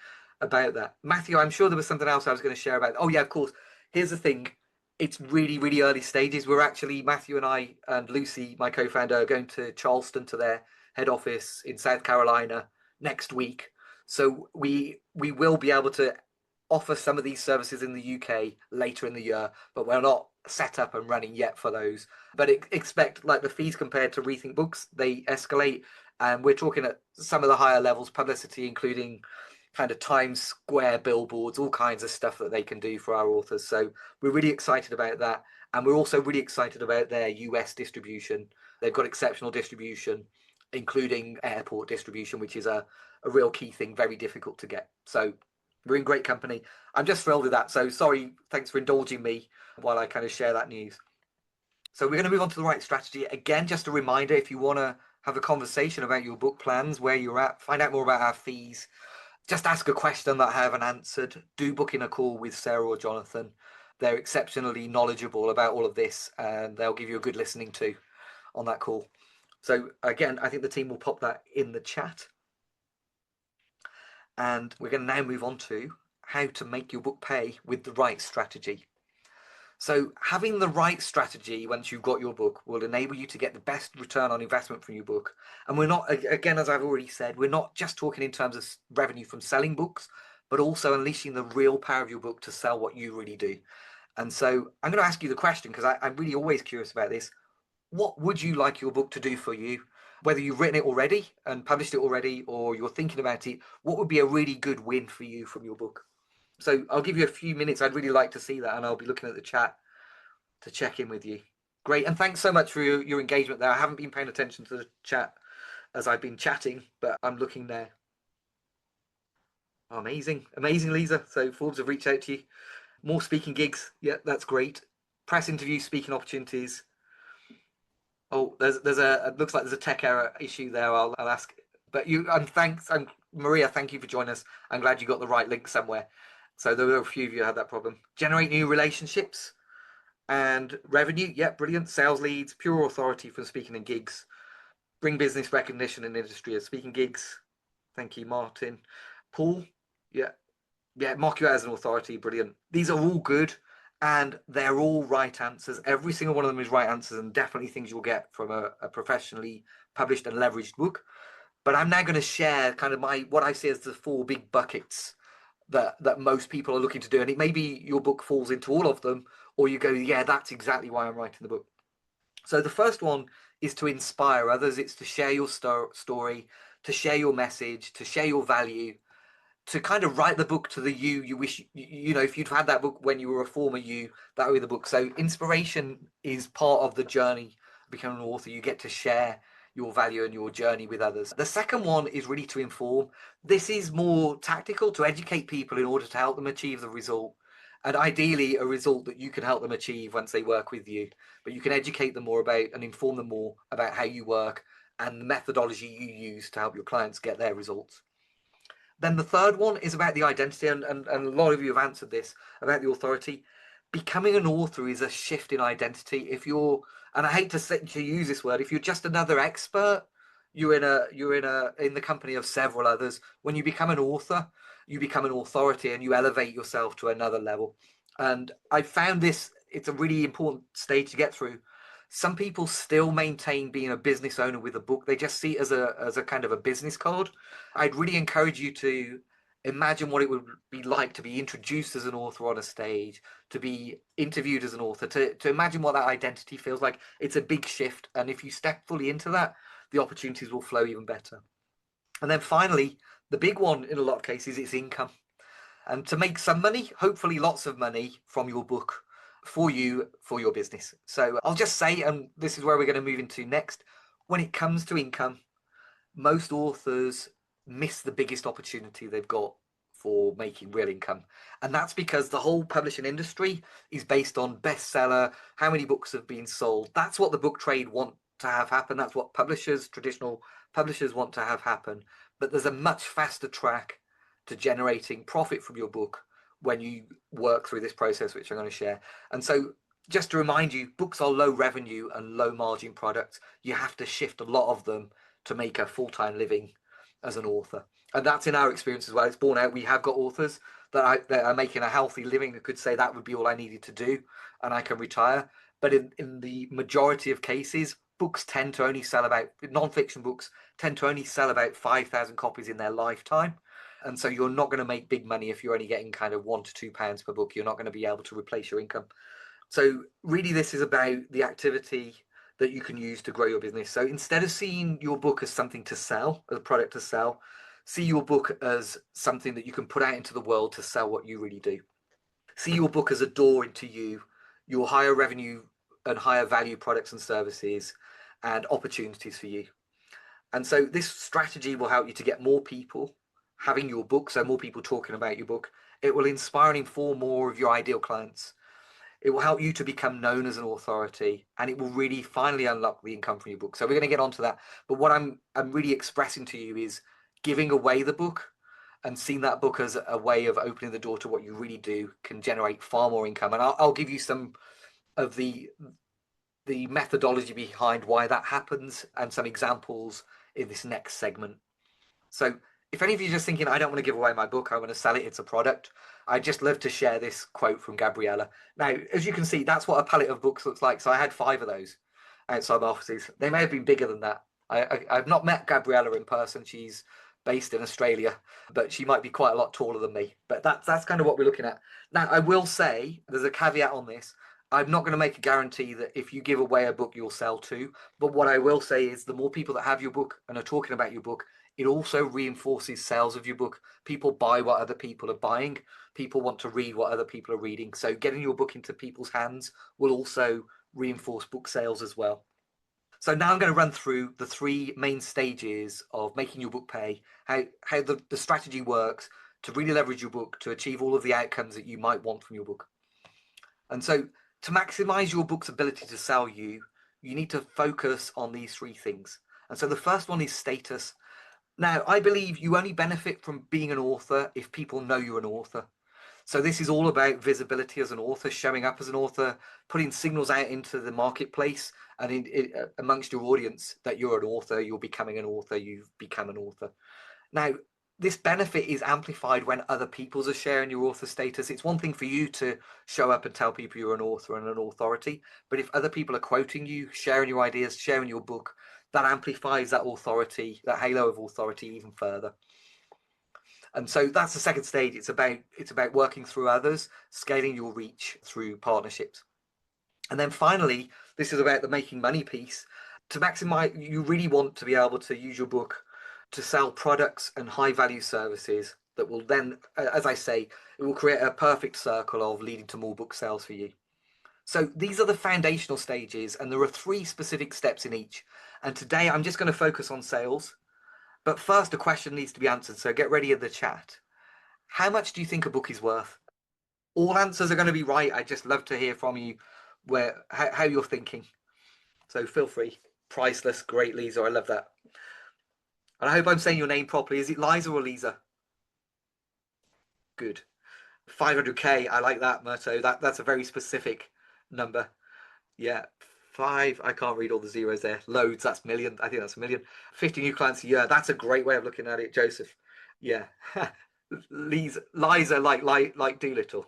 about that. Matthew, I'm sure there was something else I was going to share about. Oh, yeah, of course. Here's the thing. It's really, really early stages. We're actually, Matthew and I and Lucy, my co-founder, are going to Charleston to their head office in South Carolina next week. So we will be able to offer some of these services in the UK later in the year, but we're not set up and running yet for those. But expect, like, the fees compared to Rethink Books, they escalate. And we're talking at some of the higher levels, publicity, including kind of Times Square billboards, all kinds of stuff that they can do for our authors. So we're really excited about that. And we're also really excited about their US distribution. They've got exceptional distribution, including airport distribution, which is a real key thing, very difficult to get. So we're in great company. I'm just thrilled with that. So sorry, thanks for indulging me while I kind of share that news. So we're going to move on to the right strategy. Again, just a reminder, if you want to have a conversation about your book plans, where you're at, find out more about our fees, just ask a question that I haven't answered, do book in a call with Sarah or Jonathan. They're exceptionally knowledgeable about all of this, and they'll give you a good listening to on that call. So again, I think the team will pop that in the chat. And we're going to now move on to how to make your book pay with the right strategy. So having the right strategy once you've got your book will enable you to get the best return on investment from your book. And we're not, again, as I've already said, we're not just talking in terms of revenue from selling books, but also unleashing the real power of your book to sell what you really do. And so I'm going to ask you the question because I'm really always curious about this. What would you like your book to do for you? Whether you've written it already and published it already, or you're thinking about it, what would be a really good win for you from your book? So I'll give you a few minutes. I'd really like to see that, and I'll be looking at the chat to check in with you. Great, and thanks so much for your engagement there. I haven't been paying attention to the chat as I've been chatting, but I'm looking there. Oh, amazing, amazing, Lisa. So Forbes have reached out to you. More speaking gigs. Yeah, that's great. Press interviews, speaking opportunities. Oh, there's a it looks like there's a tech error issue there. I'll ask. But you and thanks and Maria, thank you for joining us. I'm glad you got the right link somewhere. So there were a few of you who had that problem. Generate new relationships and revenue. Yeah, brilliant. Sales leads, pure authority for speaking and gigs. Bring business recognition in the industry of speaking gigs. Thank you, Martin. Paul, yeah, yeah, mark you as an authority. Brilliant. These are all good and they're all right answers. Every single one of them is right answers and definitely things you'll get from a professionally published and leveraged book. But I'm now going to share kind of my what I see as the four big buckets that most people are looking to do. And it may be your book falls into all of them, or you go, yeah, that's exactly why I'm writing the book. So the first one is to inspire others. It's to share your story, to share your message, to share your value, to kind of write the book to the you wish if you'd had that book when you were a former you, that would be the book. So inspiration is part of the journey of becoming an author. You get to share your value and your journey with others. The second one is really to inform. This is more tactical, to educate people in order to help them achieve the result, and ideally a result that you can help them achieve once they work with you. But you can educate them more about and inform them more about how you work and the methodology you use to help your clients get their results. Then the third one is about the identity, and a lot of you have answered this about the authority. Becoming an author is a shift in identity. If you're, and I hate to use this word, if you're just another expert, you're in the company of several others. When you become an author, you become an authority and you elevate yourself to another level. And I found this, it's a really important stage to get through. Some people still maintain being a business owner with a book. They just see it as a kind of a business card. I'd really encourage you to imagine what it would be like to be introduced as an author on a stage, to be interviewed as an author, to imagine what that identity feels like. It's a big shift. And if you step fully into that, the opportunities will flow even better. And then finally, the big one in a lot of cases is income. And to make some money, hopefully lots of money from your book for you, for your business. So I'll just say, and this is where we're going to move into next, when it comes to income, most authors miss the biggest opportunity they've got for making real income. And that's because the whole publishing industry is based on bestseller, how many books have been sold. That's what the book trade want to have happen. That's what publishers, traditional publishers want to have happen. But there's a much faster track to generating profit from your book when you work through this process, which I'm going to share. And so just to remind you, books are low revenue and low margin products. You have to shift a lot of them to make a full-time living as an author. And that's in our experience as well. It's borne out. We have got authors that are making a healthy living that could say that would be all I needed to do and I can retire. But in the majority of cases, books tend to only sell about, non-fiction books tend to only sell about 5,000 copies in their lifetime. And so you're not going to make big money if you're only getting kind of £1 to £2 per book. You're not going to be able to replace your income. So really this is about the activity that you can use to grow your business. So instead of seeing your book as something to sell, as a product to sell, see your book as something that you can put out into the world to sell what you really do. See your book as a door into your higher revenue and higher value products and services and opportunities for you. And so this strategy will help you to get more people having your book, so more people talking about your book. It will inspire and inform more of your ideal clients. It will help you to become known as an authority, and it will really finally unlock the income from your book. So we're going to get onto that. But what I'm really expressing to you is giving away the book and seeing that book as a way of opening the door to what you really do can generate far more income. And I'll give you some of the methodology behind why that happens and some examples in this next segment. So if any of you are just thinking, I don't want to give away my book, I want to sell it, it's a product, I'd just love to share this quote from Gabriella. Now, as you can see, that's what a pallet of books looks like. So I had 5 of those outside my offices. They may have been bigger than that. I've not met Gabriella in person. She's based in Australia, but she might be quite a lot taller than me. But that's kind of what we're looking at. Now, I will say there's a caveat on this. I'm not going to make a guarantee that if you give away a book, you'll sell too. But what I will say is the more people that have your book and are talking about your book, it also reinforces sales of your book. People buy what other people are buying. People want to read what other people are reading. So getting your book into people's hands will also reinforce book sales as well. So now I'm going to run through the 3 main stages of making your book pay, how the strategy works to really leverage your book to achieve all of the outcomes that you might want from your book. And so to maximize your book's ability to sell you, you need to focus on these 3 things. And so the first one is status. Now, I believe you only benefit from being an author if people know you're an author. So this is all about visibility as an author, showing up as an author, putting signals out into the marketplace and amongst your audience that you're an author, you're becoming an author, you've become an author. Now, this benefit is amplified when other people are sharing your author status. It's one thing for you to show up and tell people you're an author and an authority, but if other people are quoting you, sharing your ideas, sharing your book, that amplifies that authority, that halo of authority even further. And so that's the second stage. It's about working through others, scaling your reach through partnerships. And then finally, this is about the making money piece. To maximize, you really want to be able to use your book to sell products and high value services that will then, as I say, it will create a perfect circle of leading to more book sales for you. So these are the foundational stages, and there are 3 specific steps in each. And today I'm just going to focus on sales. But first, a question needs to be answered. So get ready in the chat. How much do you think a book is worth? All answers are going to be right. I'd just love to hear from you how you're thinking. So feel free. Priceless. Great, Lisa. I love that. And I hope I'm saying your name properly. Is it Liza or Lisa? Good. 500K. I like that, Murto. That's a very specific number. Yeah. 5. I can't read all the zeros there. Loads. That's million. I think that's a million. 50 new clients a year. That's a great way of looking at it, Joseph. Yeah. Liza, like Doolittle.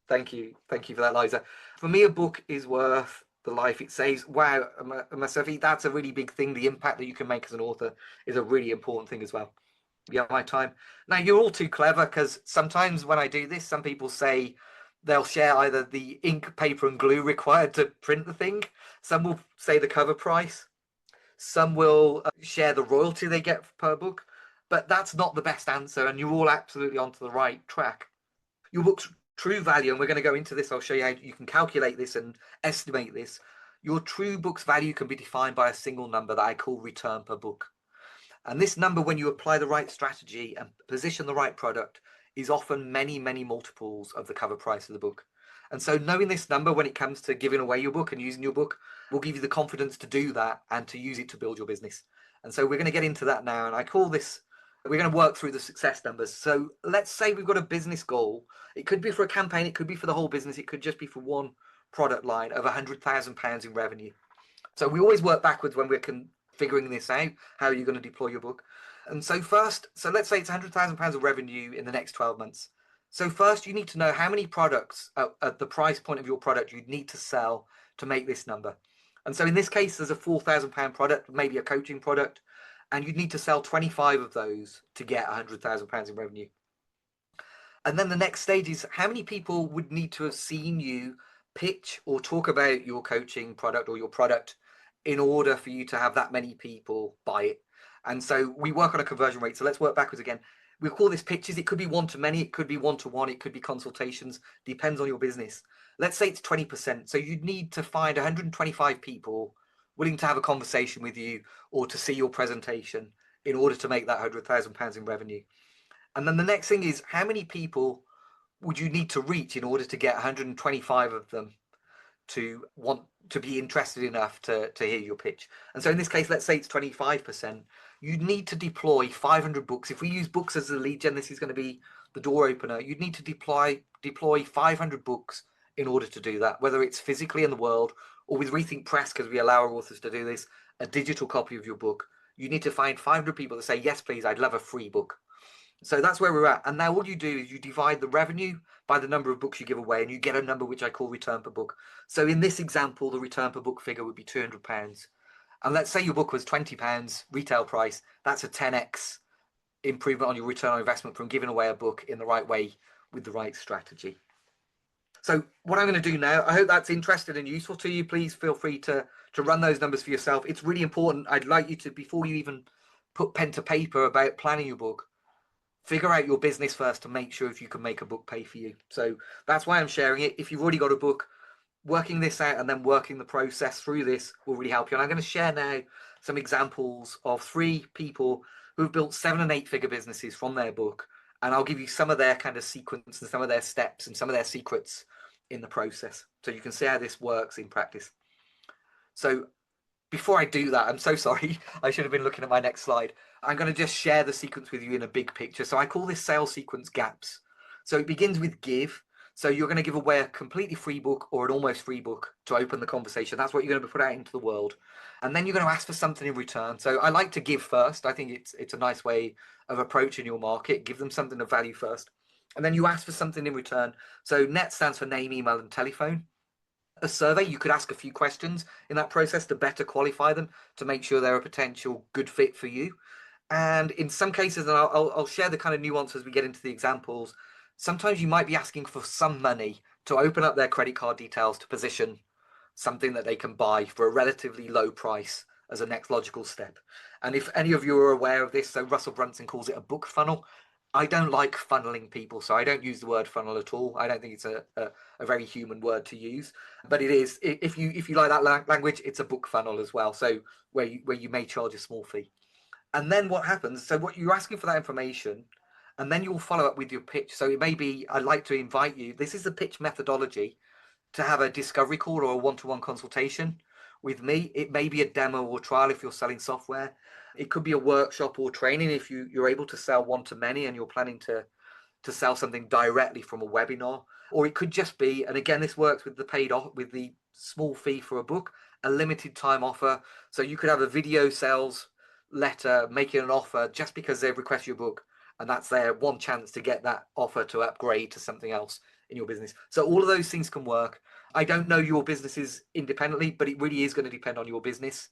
Thank you for that, Liza. For me, a book is worth the life it saves. Wow, Masafi, that's a really big thing. The impact that you can make as an author is a really important thing as well. Yeah, my time. Now, you're all too clever, because sometimes when I do this, some people say they'll share either the ink, paper, and glue required to print the thing. Some will say the cover price. Some will share the royalty they get per book. But that's not the best answer, and you're all absolutely onto the right track. Your book's true value, and we're going to go into this. I'll show you how you can calculate this and estimate this. Your true book's value can be defined by a single number that I call return per book. And this number, when you apply the right strategy and position the right product, is often many, many multiples of the cover price of the book. And so knowing this number when it comes to giving away your book and using your book will give you the confidence to do that and to use it to build your business. And so we're going to get into that now. And I call this, we're going to work through the success numbers. So let's say we've got a business goal. It could be for a campaign. It could be for the whole business. It could just be for one product line of £100,000 in revenue. So we always work backwards when we're figuring this out. How are you going to deploy your book? And so first, so let's say it's £100,000 of revenue in the next 12 months. So first, you need to know how many products at the price point of your product you'd need to sell to make this number. And so in this case, there's a £4,000 product, maybe a coaching product, and you'd need to sell 25 of those to get £100,000 in revenue. And then the next stage is how many people would need to have seen you pitch or talk about your coaching product or your product in order for you to have that many people buy it. And so we work on a conversion rate. So let's work backwards again. We call this pitches. It could be 1 to many. It could be 1 to 1. It could be consultations. Depends on your business. Let's say it's 20%. So you'd need to find 125 people willing to have a conversation with you or to see your presentation in order to make that £100,000 in revenue. And then the next thing is how many people would you need to reach in order to get 125 of them to want to be interested enough to hear your pitch? And so in this case, let's say it's 25%. You'd need to deploy 500 books. If we use books as a lead gen, this is going to be the door opener. You'd need to deploy 500 books in order to do that, whether it's physically in the world or with Rethink Press, because we allow our authors to do this, a digital copy of your book. You need to find 500 people that say, yes, please, I'd love a free book. So that's where we're at. And now all you do is you divide the revenue by the number of books you give away, and you get a number which I call return per book. So in this example, the return per book figure would be £200. And let's say your book was £20 retail price. That's a 10x improvement on your return on investment from giving away a book in the right way with the right strategy. So what I'm going to do now, I hope that's interesting and useful to you. Please feel free to run those numbers for yourself. It's really important. I'd like you to, before you even put pen to paper about planning your book, figure out your business first to make sure if you can make a book pay for you. So that's why I'm sharing it. If you've already got a book, working this out and then working the process through this will really help you. And I'm going to share now some examples of 3 people who've built 7 and 8 figure businesses from their book. And I'll give you some of their kind of sequence and some of their steps and some of their secrets in the process. So you can see how this works in practice. So before I do that, I'm so sorry. I should have been looking at my next slide. I'm going to just share the sequence with you in a big picture. So I call this sales sequence gaps. So it begins with give. So you're going to give away a completely free book or an almost free book to open the conversation. That's what you're going to put out into the world. And then you're going to ask for something in return. So I like to give first. I think it's a nice way of approaching your market. Give them something of value first. And then you ask for something in return. So NET stands for name, email, and telephone. A survey, you could ask a few questions in that process to better qualify them to make sure they're a potential good fit for you. And in some cases, and I'll share the kind of nuance as we get into the examples, sometimes you might be asking for some money to open up their credit card details to position something that they can buy for a relatively low price as a next logical step. And if any of you are aware of this, so Russell Brunson calls it a book funnel. I don't like funneling people, so I don't use the word funnel at all. I don't think it's a very human word to use, but it is. If you like that language, it's a book funnel as well. So where you may charge a small fee, and then what happens? So what you're asking for that information, and then you'll follow up with your pitch. So it may be, I'd like to invite you. This is the pitch methodology to have a discovery call or a one-to-one consultation with me. It may be a demo or trial if you're selling software. It could be a workshop or training if you're able to sell one-to-many and you're planning to sell something directly from a webinar. Or it could just be, and again, this works with the paid off with the small fee for a book, a limited time offer. So you could have a video sales letter making an offer just because they've requested your book, and that's their one chance to get that offer to upgrade to something else in your business. So all of those things can work. I don't know your businesses independently, but it really is going to depend on your business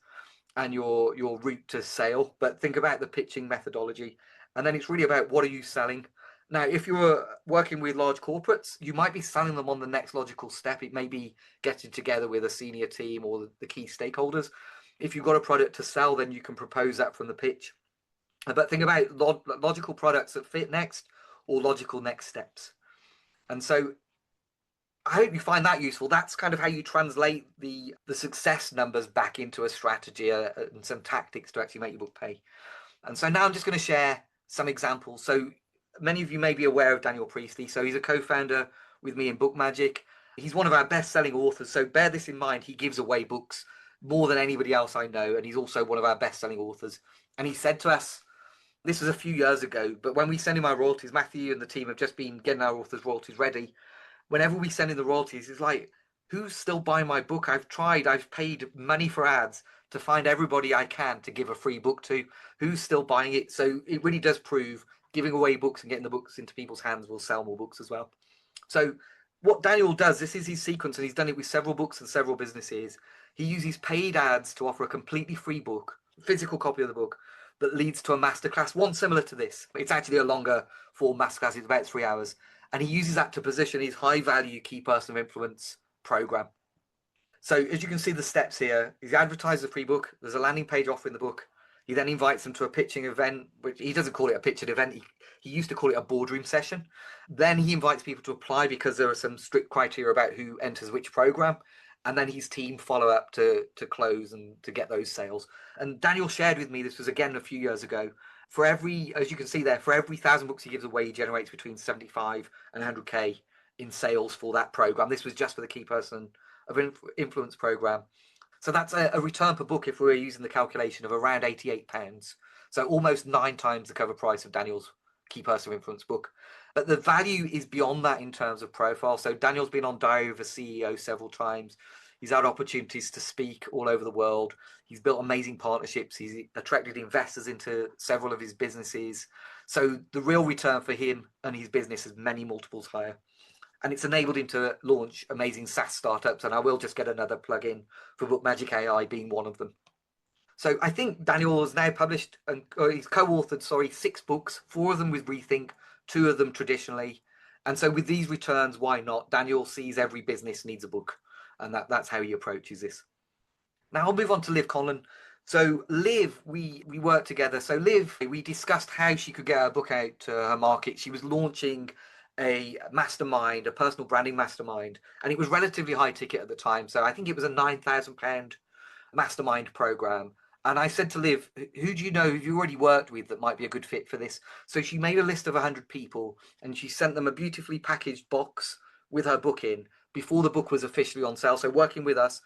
and your route to sale. But think about the pitching methodology, and then it's really about what are you selling. Now, if you're working with large corporates, you might be selling them on the next logical step. It may be getting together with a senior team or the key stakeholders. If you've got a product to sell, then you can propose that from the pitch. But think about logical products that fit next or logical next steps. And so I hope you find that useful. That's kind of how you translate the success numbers back into a strategy and some tactics to actually make your book pay. And so now I'm just going to share some examples. So many of you may be aware of Daniel Priestley. So he's a co-founder with me in Book Magic. He's one of our best-selling authors. So bear this in mind. He gives away books more than anybody else I know. And he's also one of our best-selling authors. And he said to us, this was a few years ago, but when we send him our royalties, Matthew and the team have just been getting our authors' royalties ready. Whenever we send in the royalties, it's like, who's still buying my book? I've paid money for ads to find everybody I can to give a free book to. Who's still buying it? So it really does prove giving away books and getting the books into people's hands will sell more books as well. So what Daniel does, this is his sequence, and he's done it with several books and several businesses. He uses paid ads to offer a completely free book, physical copy of the book, that leads to a masterclass, one similar to this. It's actually a longer form masterclass. It's about 3 hours. And he uses that to position his high value key person of influence program. So as you can see the steps here, he's advertised the free book. There's a landing page offering the book. He then invites them to a pitching event, which he doesn't call it a pitching event. He used to call it a boardroom session. Then he invites people to apply because there are some strict criteria about who enters which program. And then his team follow up to close and to get those sales. And Daniel shared with me, this was again a few years ago, for every, as you can see there, for every 1,000 books he gives away, he generates between 75 and 100K in sales for that program. This was just for the key person of influence program. So that's a return per book if we were using the calculation of around £88. So almost 9 times the cover price of Daniel's key person of influence book. But the value is beyond that in terms of profile. So Daniel's been on Diary of a CEO several times. He's had opportunities to speak all over the world. He's built amazing partnerships. He's attracted investors into several of his businesses. So the real return for him and his business is many multiples higher. And it's enabled him to launch amazing SaaS startups. And I will just get another plug in for Book Magic AI being one of them. So I think Daniel has now published, he's co-authored, 6 books, 4 of them with Rethink, 2 of them traditionally. And so with these returns, why not? Daniel sees every business needs a book, and that's how he approaches this. Now I'll move on to Liv Conlon. So Liv, we worked together. So Liv, we discussed how she could get her book out to her market. She was launching a mastermind, a personal branding mastermind, and it was relatively high ticket at the time. So I think it was a £9,000 mastermind program. And I said to Liv, who do you know who you already worked with that might be a good fit for this? So she made a list of 100 people and she sent them a beautifully packaged box with her book in before the book was officially on sale. So working with us,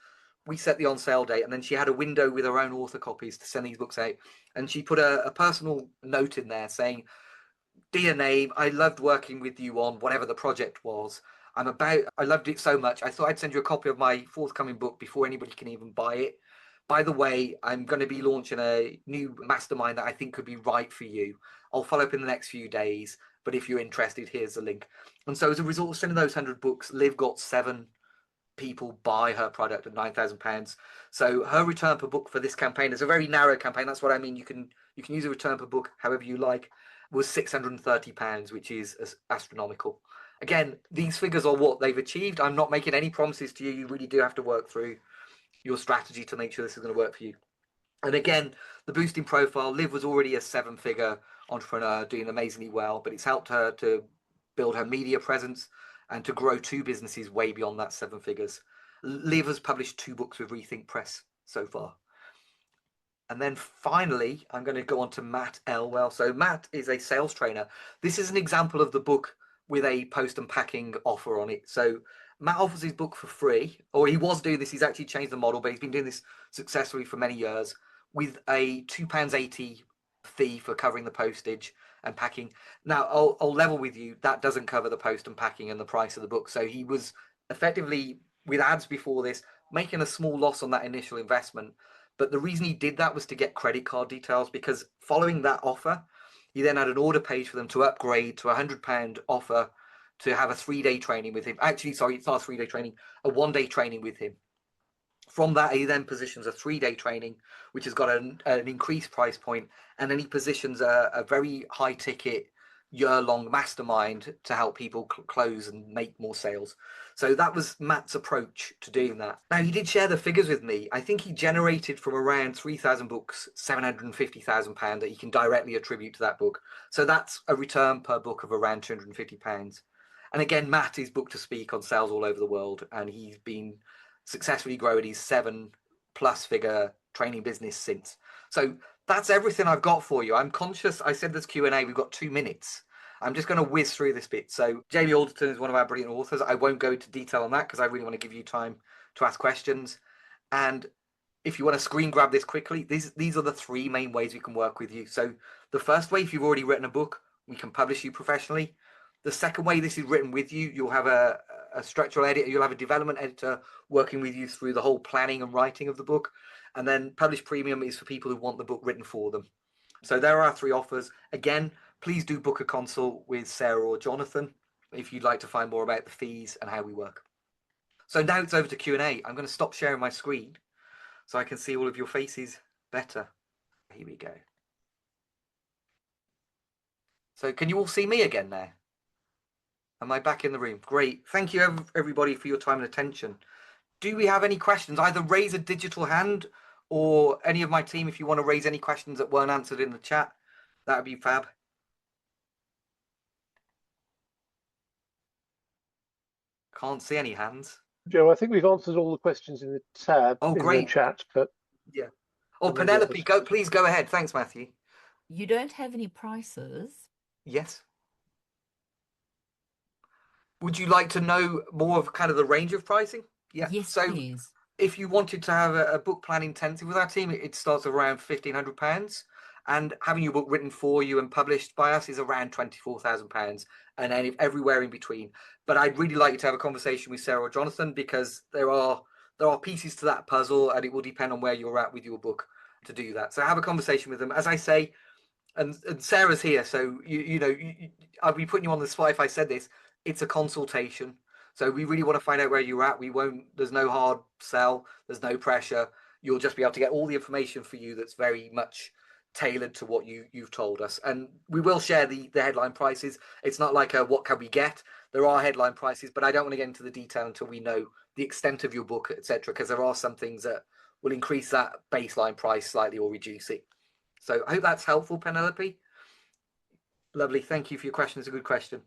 we set the on sale date, and then she had a window with her own author copies to send these books out. And she put a personal note in there saying, "Dear Name, I loved working with you on whatever the project was. I loved it so much. I thought I'd send you a copy of my forthcoming book before anybody can even buy it. By the way, I'm going to be launching a new mastermind that I think could be right for you. I'll follow up in the next few days, but if you're interested, here's the link." And so as a result of sending those 100 books, Liv got 7 people buy her product at £9,000. So her return per book for this campaign is a very narrow campaign. That's what I mean. You can use a return per book however you like. Was £630, which is astronomical. Again, these figures are what they've achieved. I'm not making any promises to you. You really do have to work through your strategy to make sure this is going to work for you. And again, the boosting profile, Liv was already a 7-figure entrepreneur doing amazingly well, but it's helped her to build her media presence and to grow 2 businesses way beyond that 7 figures. Liv has published 2 books with Rethink Press so far. And then finally, I'm going to go on to Matt Elwell. So Matt is a sales trainer. This is an example of the book with a post and packing offer on it. So Matt offers his book for free, or he was doing this. He's actually changed the model, but he's been doing this successfully for many years with a £2.80 fee for covering the postage and packing. Now, I'll level with you, that doesn't cover the post and packing and the price of the book. So he was effectively, with ads before this, making a small loss on that initial investment. But the reason he did that was to get credit card details, because following that offer, he then had an order page for them to upgrade to a £100 offer to have a 3-day training with him. Actually, sorry, it's not a 3-day training, a 1-day training with him. From that, he then positions a 3-day training, which has got an increased price point, and then he positions a very high ticket year-long mastermind to help people close and make more sales. So that was Matt's approach to doing that. Now, he did share the figures with me. I think he generated from around 3,000 books, £750,000 that he can directly attribute to that book. So that's a return per book of around £250. And again, Matt is booked to speak on sales all over the world, and he's been successfully growing his 7+ figure training business since. So that's everything I've got for you. I'm conscious, I said this Q&A, we've got 2 minutes. I'm just going to whiz through this bit. So Jamie Alderton is one of our brilliant authors. I won't go into detail on that because I really want to give you time to ask questions. And if you want to screen grab this quickly, these are the 3 main ways we can work with you. So the first way, if you've already written a book, we can publish you professionally. The second way, this is written with you. You'll have a structural editor, you'll have a development editor working with you through the whole planning and writing of the book. And then Publish Premium is for people who want the book written for them. So there are 3 offers. Again, please do book a consult with Sarah or Jonathan if you'd like to find more about the fees and how we work. So now it's over to Q&A. I'm going to stop sharing my screen so I can see all of your faces better. Here we go. So can you all see me again now? Am I back in the room? Great. Thank you, everybody, for your time and attention. Do we have any questions? Either raise a digital hand, or any of my team, if you want to raise any questions that weren't answered in the chat, that would be fab. Can't see any hands. Joe, I think we've answered all the questions in the tab in the chat, but yeah. Oh, Penelope, please go ahead. Thanks, Matthew. You don't have any prices? Yes. Would you like to know more of kind of the range of pricing? Yeah. Yes, so please. If you wanted to have a book plan intensive with our team, it starts around £1,500. And having your book written for you and published by us is around £24,000, and then everywhere in between. But I'd really like you to have a conversation with Sarah or Jonathan, because there are pieces to that puzzle, and it will depend on where you're at with your book to do that. So have a conversation with them. As I say, And Sarah's here, so I'll be putting you on the spot if I said this. It's a consultation, so we really want to find out where you're at. We won't. There's no hard sell. There's no pressure. You'll just be able to get all the information for you that's very much tailored to what you've told us, and we will share the headline prices. It's not like a what can we get. There are headline prices, but I don't want to get into the detail until we know the extent of your book, etc., because there are some things that will increase that baseline price slightly or reduce it. So I hope that's helpful, Penelope. Lovely. Thank you for your question. It's a good question.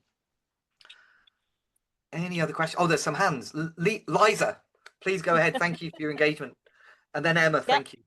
Any other questions? Oh, there's some hands. Liza, please go ahead. Thank you for your engagement. And then Emma, thank you.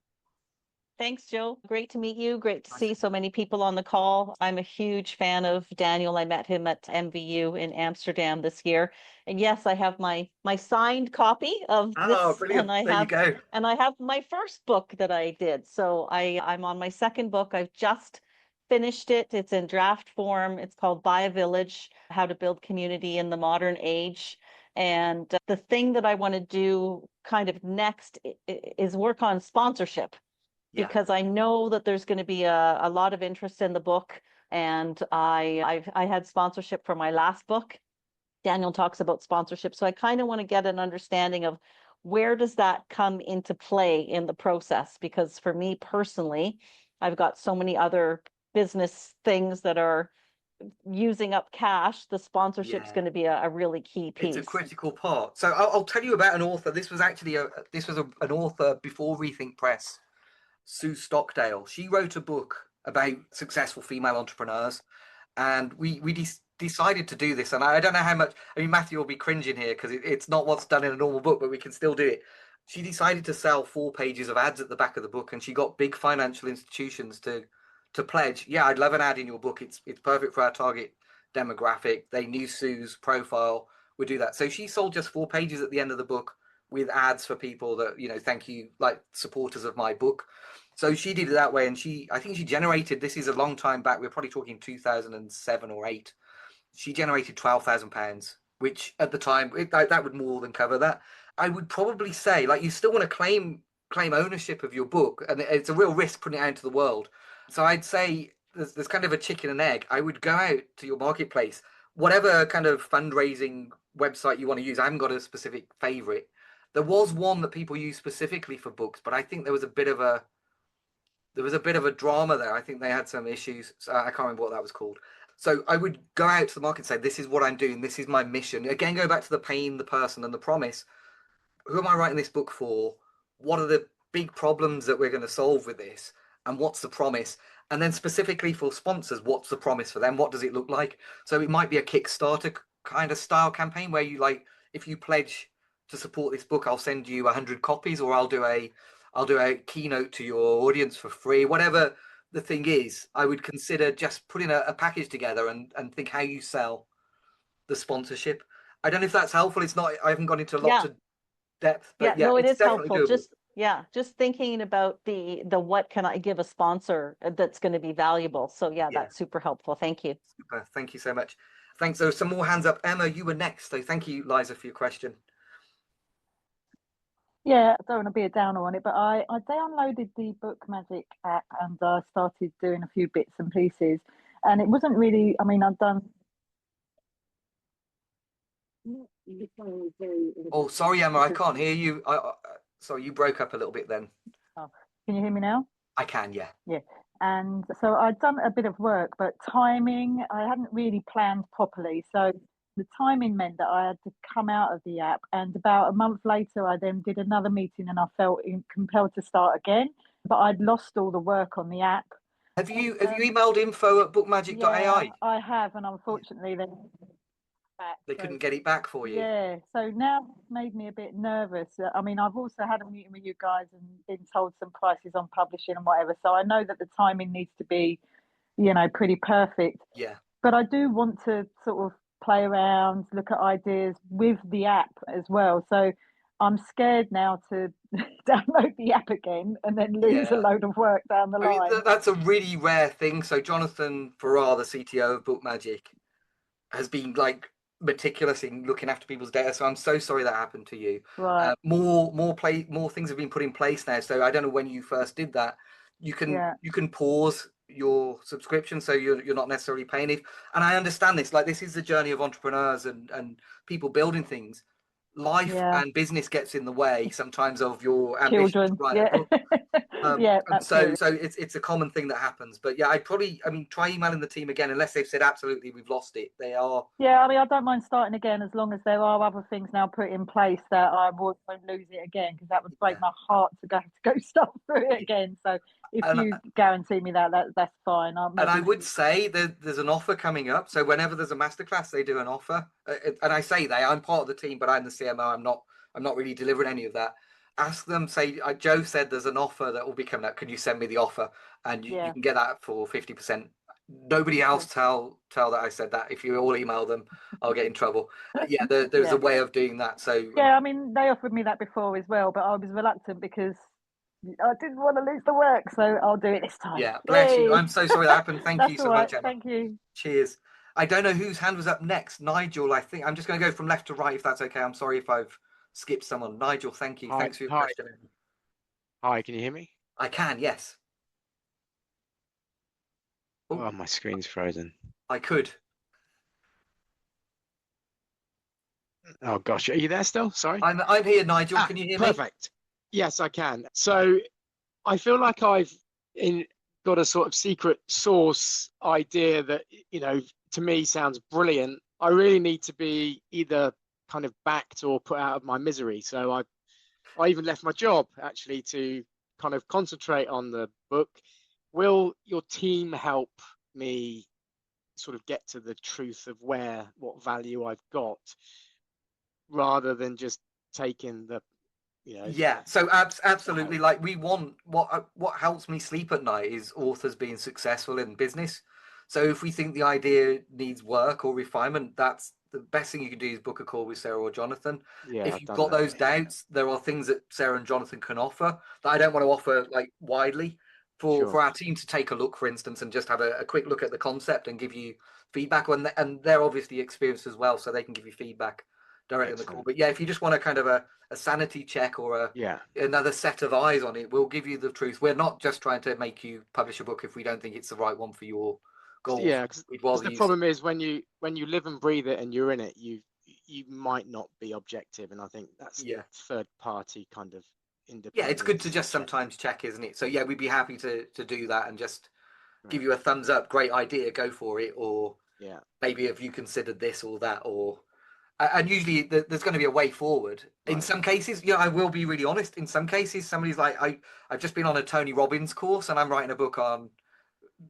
Thanks, Joe. Great to meet you. Great to see so many people on the call. I'm a huge fan of Daniel. I met him at MVU in Amsterdam this year. And yes, I have my signed copy of this. Brilliant. And There you go. And I have my first book that I did. So I'm on my second book. I've just finished it. It's in draft form. It's called Buy a Village: How to Build Community in the Modern Age. And the thing that I want to do kind of next is work on sponsorship. Yeah. Because I know that there's going to be a lot of interest in the book. And I had sponsorship for my last book. Daniel talks about sponsorship. So I kind of want to get an understanding of where does that come into play in the process? Because for me personally, I've got so many other business things that are using up cash. The sponsorship's going to be a really key piece. It's a critical part. So I'll tell you about an author. This was actually an author before Rethink Press, Sue Stockdale. She wrote a book about successful female entrepreneurs, and we decided to do this. And I don't know how much. I mean, Matthew will be cringing here because it's not what's done in a normal book, but we can still do it. She decided to sell 4 pages of ads at the back of the book, and she got big financial institutions to pledge. Yeah, I'd love an ad in your book. It's perfect for our target demographic. They knew Sue's profile would do that. So she sold just 4 pages at the end of the book with ads for people that, thank you, like supporters of my book. So she did it that way, and I think she generated, this is a long time back, we're probably talking 2007 or 8. She generated £12,000, which at the time, that would more than cover that. I would probably say, like, you still want to claim ownership of your book, and it's a real risk putting it out into the world. So I'd say there's kind of a chicken and egg. I would go out to your marketplace, whatever kind of fundraising website you want to use. I haven't got a specific favorite. There was one that people use specifically for books, but I think there was a bit of a drama there. I think they had some issues. So I can't remember what that was called. So I would go out to the market and say, this is what I'm doing. This is my mission. Again, go back to the pain, the person, and the promise. Who am I writing this book for? What are the big problems that we're going to solve with this? And what's the promise? And then specifically for sponsors, what's the promise for them? What does it look like? So it might be a Kickstarter kind of style campaign where you, like, if you pledge to support this book, I'll send you 100 copies, or I'll do a keynote to your audience for free. Whatever the thing is, I would consider just putting a package together and think how you sell the sponsorship. I don't know if that's helpful. It's not. I haven't gone into lots of depth, but no, it is helpful. Doable. Just thinking about the what can I give a sponsor that's going to be valuable. So that's super helpful. Thank you. Super. Thank you so much. Thanks. There are some more hands up. Emma, you were next. So thank you, Liza, for your question. Yeah, I don't want to be a downer on it, but I downloaded the Book Magic app and I started doing a few bits and pieces. And it wasn't really, I mean, I've done. Oh, sorry, Emma, I can't hear you. Sorry, you broke up a little bit then. Oh, can you hear me now? I can, yeah. Yeah. And so I'd done a bit of work, but timing, I hadn't really planned properly. So the timing meant that I had to come out of the app, and about a month later I then did another meeting and I felt compelled to start again, but I'd lost all the work on the app. Have you emailed info@bookmagic.ai? Yeah, I have, and unfortunately they couldn't get it back for you. Yeah, so now it's made me a bit nervous. I mean, I've also had a meeting with you guys and been told some prices on publishing and whatever, so I know that the timing needs to be, pretty perfect. Yeah. But I do want to sort of play around, look at ideas with the app as well. So I'm scared now to download the app again and then lose a load of work down the line. Mean, that's a really rare thing. So Jonathan Farrar, the CTO of Book Magic, has been like meticulous in looking after people's data. So I'm so sorry that happened to you. Right. More things have been put in place now. So I don't know when you first did that. You can pause your subscription, so you're not necessarily paying it. And I understand this. Like, this is the journey of entrepreneurs and people building things. Life Yeah. and business gets in the way sometimes of your ambition to Children. write a Yeah. book. Yeah, And absolutely. so it's a common thing that happens. But yeah, I mean, try emailing the team again, unless they've said absolutely we've lost it. They are. Yeah, I mean, I don't mind starting again as long as there are other things now put in place that I won't lose it again, because that would break my heart to go start through it again. So if And, you guarantee me that's fine. and I would say that there's an offer coming up. So whenever there's a masterclass, they do an offer. And I say I'm part of the team, but I'm the CMO. I'm not really delivering any of that. Ask them, say, Joe said there's an offer that will be coming up. Can you send me the offer? And you can get that for 50%. Nobody else tell that I said that. If you all email them, I'll get in trouble. Yeah, there's a way of doing that. So yeah, I mean, they offered me that before as well, but I was reluctant because I didn't want to lose the work, so I'll do it this time. Yeah, bless you. I'm so sorry that happened. Thank you so all right. much, Emma. Thank you. Cheers. I don't know whose hand was up next. Nigel, I think. I'm just going to go from left to right, if that's okay. I'm sorry if I've skipped someone. Nigel, thank you. Hi, Thanks for your question. Hi, can you hear me? I can, yes. Oh, my screen's frozen. I could. Oh gosh, are you there still? Sorry. I'm here, Nigel. Can you hear me? Perfect. Yes, I can. So I feel like I've got a sort of secret sauce idea that, to me sounds brilliant. I really need to be either kind of backed or put out of my misery. So I even left my job actually to kind of concentrate on the book. Will your team help me sort of get to the truth of what value I've got, rather than just taking the, Yeah, so absolutely. Like, we want what helps me sleep at night is authors being successful in business. So if we think the idea needs work or refinement, that's the best thing you can do is book a call with Sarah or Jonathan. Yeah, if you've got those doubts, there are things that Sarah and Jonathan can offer that I don't want to offer like widely. For our team to take a look, for instance, and just have a quick look at the concept and give you feedback, and they're obviously experienced as well, so they can give you feedback directly on the call. But yeah, if you just want a kind of a sanity check or another set of eyes on it, we'll give you the truth. We're not just trying to make you publish a book if we don't think it's the right one for your goals. Yeah, because the problem is when you live and breathe it and you're in it, you might not be objective, and I think that's the third party kind of independent. Yeah, it's good to just sometimes check, isn't it? So yeah, we'd be happy to do that and just give you a thumbs up. Great idea, go for it. Or maybe have you considered this or that, or and usually there's going to be a way forward. In some cases, I will be really honest. In some cases, somebody's like, I've just been on a Tony Robbins course and I'm writing a book on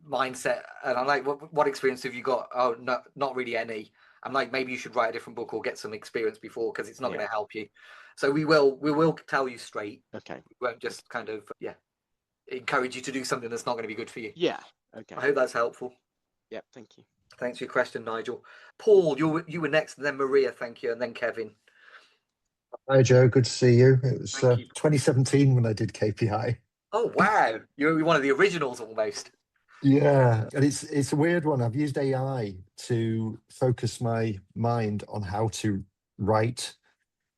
mindset, and I'm like, what experience have you got? Oh, no, not really any. I'm like, maybe you should write a different book or get some experience before, because it's not going to help you. So we will tell you straight. Okay. We won't just kind of encourage you to do something that's not going to be good for you. Yeah. Okay. I hope that's helpful. Yeah. Thank you. Thanks for your question, Nigel. Paul, you were next, and then Maria, thank you, and then Kevin. Hi, Joe. Good to see you. It was 2017 when I did KPI. Oh wow, you're one of the originals almost. Yeah, and it's a weird one. I've used AI to focus my mind on how to write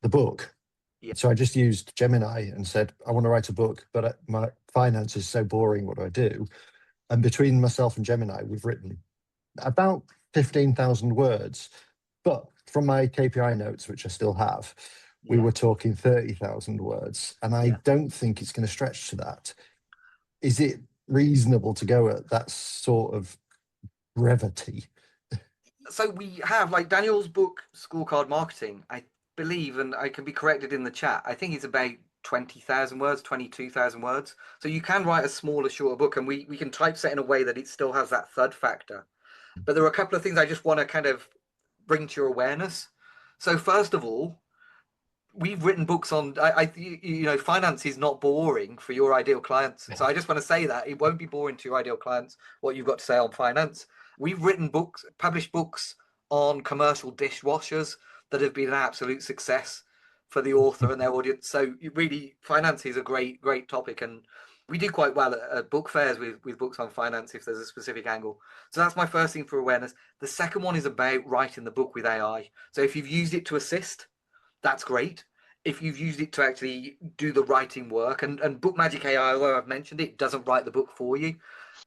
the book. Yeah. So I just used Gemini and said, I want to write a book, but my finance is so boring. What do I do? And between myself and Gemini, we've written about 15,000 words. But from my KPI notes, which I still have, we were talking 30,000 words. And I don't think it's going to stretch to that. Is it reasonable to go at that sort of brevity? So we have, like, Daniel's book, Scorecard Marketing, I believe, and I can be corrected in the chat, I think it's about 20,000 words, 22,000 words. So you can write a smaller, shorter book, and we can typeset in a way that it still has that thud factor. But there are a couple of things I just want to kind of bring to your awareness. So first of all, we've written books on, finance is not boring for your ideal clients. So I just want to say that it won't be boring to your ideal clients what you've got to say on finance. We've written books, published books on commercial dishwashers that have been an absolute success for the author and their audience. So really, finance is a great topic, and we do quite well at book fairs with books on finance if there's a specific angle. So that's my first thing for awareness. The second one is about writing the book with AI. So if you've used it to assist, that's great. If you've used it to actually do the writing work, and Book Magic AI, although I've mentioned it, doesn't write the book for you.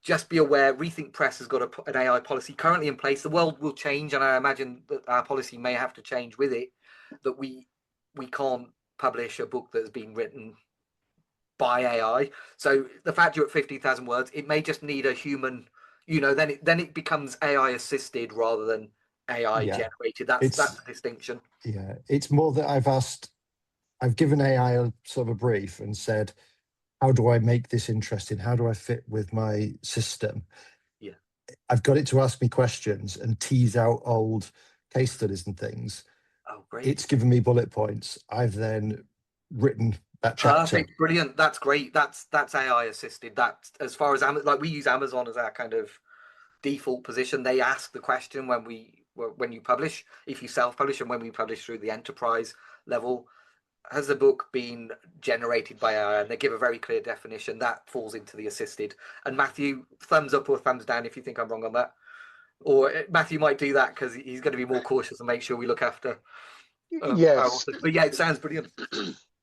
just be aware, Rethink Press has got an AI policy currently in place. The world will change, and I imagine that our policy may have to change with it, that we can't publish a book that's been written by AI. So the fact you're at 15,000 words, it may just need a human, then it becomes AI assisted rather than AI generated. That's the distinction. Yeah, it's more that I've given AI a sort of a brief and said, how do I make this interesting? How do I fit with my system? Yeah. I've got it to ask me questions and tease out old case studies and things. Oh, great. It's given me bullet points. I've then written that chapter. Perfect, brilliant. That's great. That's AI assisted. That's as far as like we use Amazon as our kind of default position. They ask the question when you publish, if you self-publish, and when we publish through the enterprise level, has the book been generated by AI? And they give a very clear definition that falls into the assisted. And Matthew, thumbs up or thumbs down if you think I'm wrong on that. Or Matthew might do that because he's going to be more cautious and make sure we look after. Yes, but yeah, it sounds brilliant.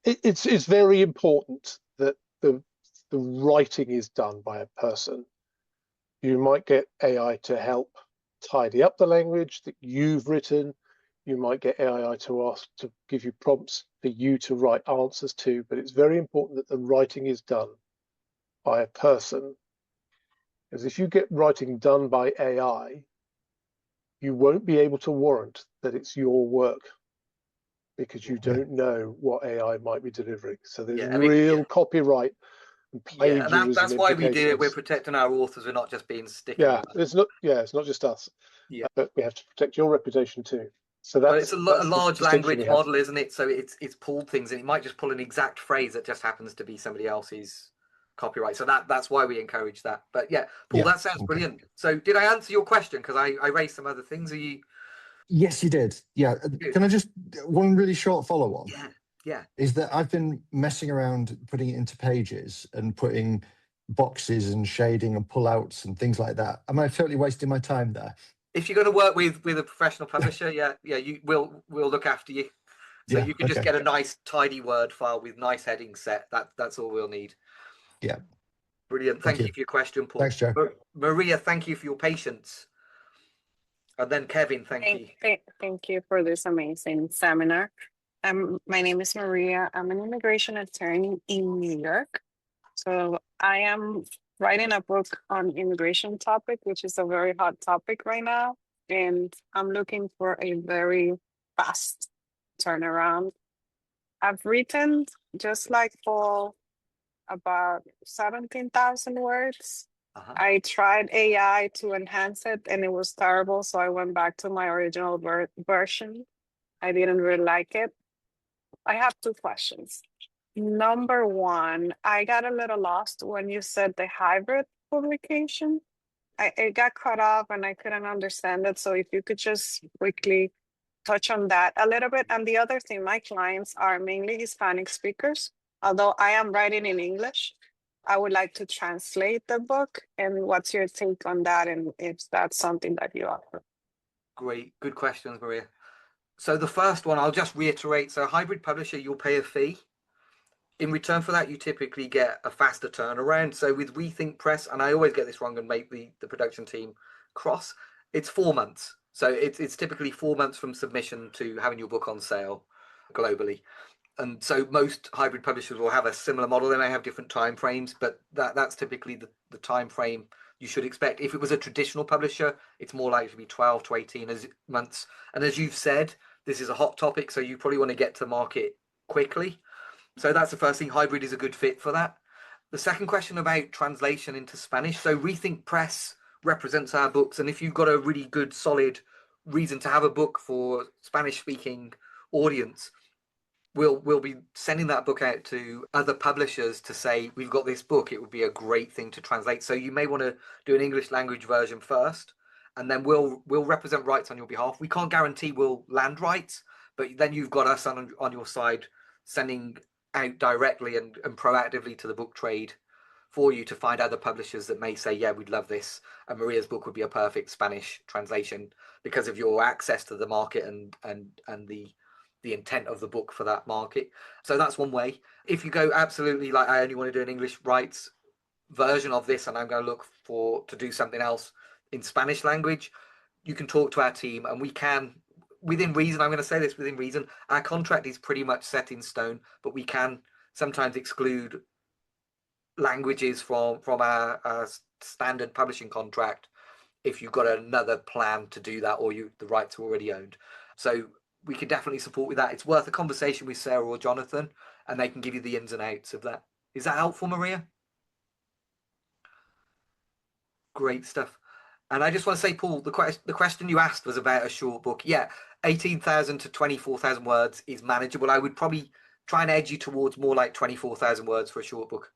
It's very important that the writing is done by a person. You might get AI to help tidy up the language that you've written. You might get AI to ask to give you prompts for you to write answers to, but it's very important that the writing is done by a person. Because if you get writing done by AI, you won't be able to warrant that it's your work because you don't know what AI might be delivering. So there's real copyright and plagiarism. And that's why we do it. We're protecting our authors. We're not just being sticky. It's not just us. Yeah, but we have to protect your reputation too. So it's a large language model, isn't it? So it's pulled things, and it might just pull an exact phrase that just happens to be somebody else's copyright. So that's why we encourage that. But yeah, Paul, that sounds brilliant. So did I answer your question? Because I raised some other things. Are you? Yes, you did. Yeah. Can I just one really short follow on? Yeah. Is that I've been messing around putting it into pages and putting boxes and shading and pullouts and things like that. Am I totally wasting my time there? If you're going to work with a professional publisher, we'll look after you. So you can just get a nice tidy Word file with nice headings set. That's all we'll need. Yeah. Brilliant. Thank you for your question, Paul. Thanks, Joe. Maria, thank you for your patience. And then Kevin, thank you. Thank you for this amazing seminar. My name is Maria. I'm an immigration attorney in New York. So I am writing a book on immigration topic, which is a very hot topic right now. And I'm looking for a very fast turnaround. I've written, just like Paul, about 17,000 words. I tried AI to enhance it and it was terrible. So I went back to my original version. I didn't really like it. I have two questions. Number one, I got a little lost when you said the hybrid publication. It got cut off and I couldn't understand it. So if you could just quickly touch on that a little bit. And the other thing, my clients are mainly Hispanic speakers. Although I am writing in English, I would like to translate the book. And what's your take on that? And if that's something that you offer? Great. Good questions, Maria. So the first one, I'll just reiterate. So hybrid publisher, you'll pay a fee. In return for that, you typically get a faster turnaround. So with Rethink Press, and I always get this wrong and make the production team cross, it's 4 months. So it's typically 4 months from submission to having your book on sale globally. And so most hybrid publishers will have a similar model. They may have different time frames, but that's typically the time frame you should expect. If it was a traditional publisher, it's more likely to be 12 to 18 months. And as you've said, this is a hot topic, so you probably want to get to market quickly. So that's the first thing. Hybrid is a good fit for that. The second question about translation into Spanish. So Rethink Press represents our books. And if you've got a really good, solid reason to have a book for Spanish-speaking audience, we'll be sending that book out to other publishers to say, we've got this book. It would be a great thing to translate. So you may want to do an English language version first, and then we'll represent rights on your behalf. We can't guarantee we'll land rights, but then you've got us on your side sending out directly and proactively to the book trade for you to find other publishers that may say, yeah, we'd love this. And Maria's book would be a perfect Spanish translation because of your access to the market and the intent of the book for that market. So that's one way. If you go absolutely like, I only want to do an English rights, version of this and I'm going to look to do something else in Spanish language, you can talk to our team and we can, within reason, I'm going to say this within reason, our contract is pretty much set in stone, but we can sometimes exclude languages from our standard publishing contract if you've got another plan to do that or the rights are already owned. So we can definitely support with that. It's worth a conversation with Sarah or Jonathan and they can give you the ins and outs of that. Is that helpful, Maria? Great stuff. And I just want to say, Paul, the question you asked was about a short book. Yeah, 18,000 to 24,000 words is manageable. I would probably try and edge you towards more like 24,000 words for a short book.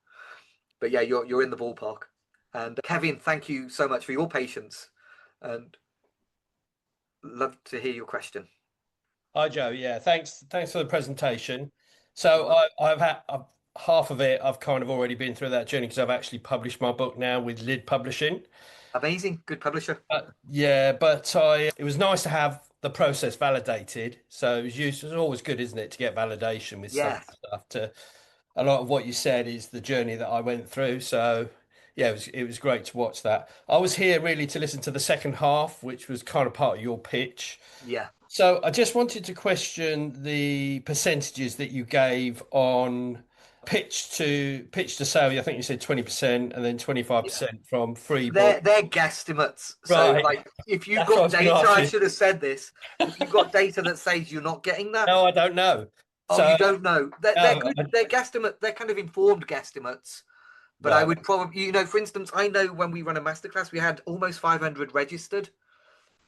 But yeah, you're in the ballpark. And Kevin, thank you so much for your patience and love to hear your question. Hi, Joe. Yeah, thanks for the presentation. So I've had half of it. I've kind of already been through that journey because I've actually published my book now with Lid Publishing. Amazing, good publisher. Yeah, but it was nice to have the process validated. So it was useful. It's always good, isn't it, to get validation with some stuff. A lot of what you said is the journey that I went through. So yeah, it was great to watch that. I was here really to listen to the second half, which was kind of part of your pitch. Yeah. So I just wanted to question the percentages that you gave on pitch to sale. I think you said 20% and then 25% from free book. They're guesstimates. Right. So like if you've got data, I should have said this. If you've got data that says you're not getting that. No, I don't know. Oh, you don't know. They're good. They're guesstimates. They're kind of informed guesstimates. But I would probably, for instance, I know when we run a masterclass, we had almost 500 registered.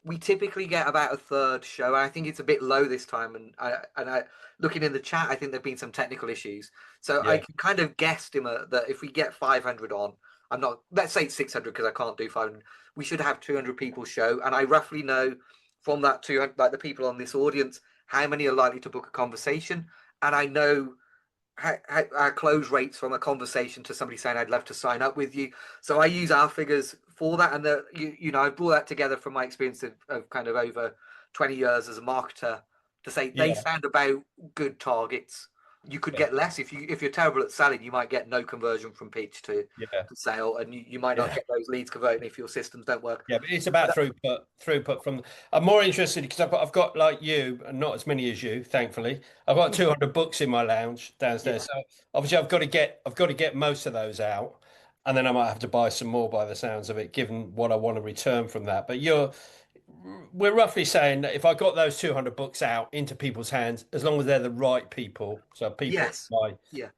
We typically get about a third show. I think it's a bit low this time. And I looking in the chat, I think there've been some technical issues. So I can kind of guesstimate that if we get 500 on, let's say it's 600 because I can't do 500. We should have 200 people show. And I roughly know from that 200, like the people on this audience, how many are likely to book a conversation. And I know how our close rates from a conversation to somebody saying, I'd love to sign up with you. So I use our figures for that. And I brought that together from my experience of kind of over 20 years as a marketer to say they sound about good targets. You could get less if you're terrible at selling. You might get no conversion from pitch to sale, and you might not get those leads converting if your systems don't work. Yeah, but it's about throughput from. I'm more interested because I've got like you, and not as many as you, thankfully. I've got 200 books in my lounge downstairs, so obviously I've got to get most of those out, and then I might have to buy some more by the sounds of it, given what I want to return from that. But we're roughly saying that if I got those 200 books out into people's hands, as long as they're the right people, so people,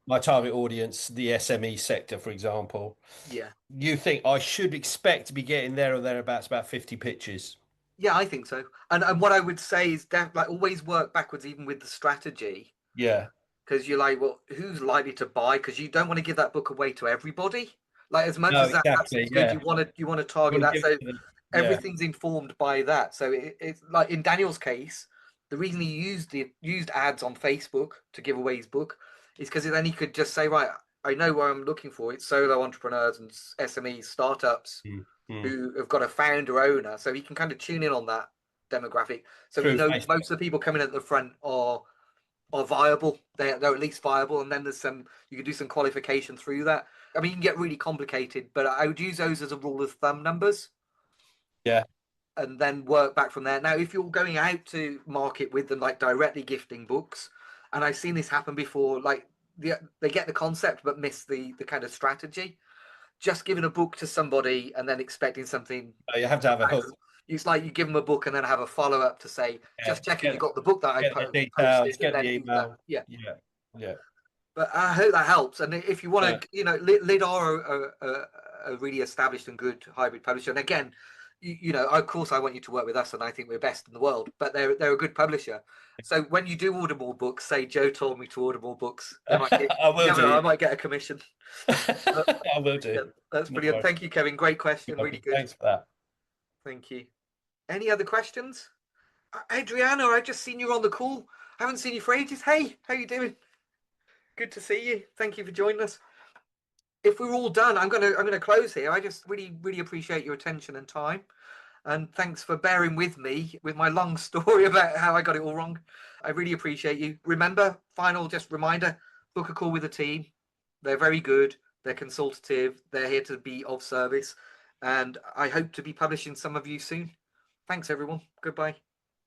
my target audience, the SME sector, for example, you think I should expect to be getting there or thereabouts about 50 pitches? Yeah, I think so. And what I would say is like always work backwards, even with the strategy. Yeah. Because you're like, well, who's likely to buy? Because you don't want to give that book away to everybody. Like as much as that's good, you want to target that. So everything's informed by that. So it's like in Daniel's case, the reason he used ads on Facebook to give away his book is because then he could just say, right, I know what I'm looking for. It's solo entrepreneurs and SMEs, startups who have got a founder owner. So he can kind of tune in on that demographic. So he knows most of the people coming at the front are viable. They're at least viable. And then you can do some qualification through that. I mean, you can get really complicated, but I would use those as a rule of thumb numbers. Yeah. And then work back from there. Now, if you're going out to market with them, like directly gifting books, and I've seen this happen before, like they get the concept but miss the kind of strategy. Just giving a book to somebody and then expecting something. Oh, you have to have a hook. It's like you give them a book and then have a follow up to say, just checking you got the book that I posted. Get the email. Yeah. But I hope that helps. And if you want to, Lid are a really established and good hybrid publisher. And again, of course, I want you to work with us, and I think we're best in the world. But they're a good publisher. So when you do order more books, say Joe told me to order more books, I might get a commission. I will do. Yeah, that's brilliant. Thank you, Kevin. Great question. Really good. Thanks for that. Thank you. Any other questions? Adriana, I've just seen you on the call. I haven't seen you for ages. Hey, how you doing? Good to see you. Thank you for joining us. If we're all done, I'm gonna close here. I just really appreciate your attention and time, and thanks for bearing with me with my long story about how I got it all wrong. I really appreciate you. Remember, final just reminder: book a call with a team. They're very good. They're consultative. They're here to be of service. And I hope to be publishing some of you soon. Thanks, everyone. Goodbye.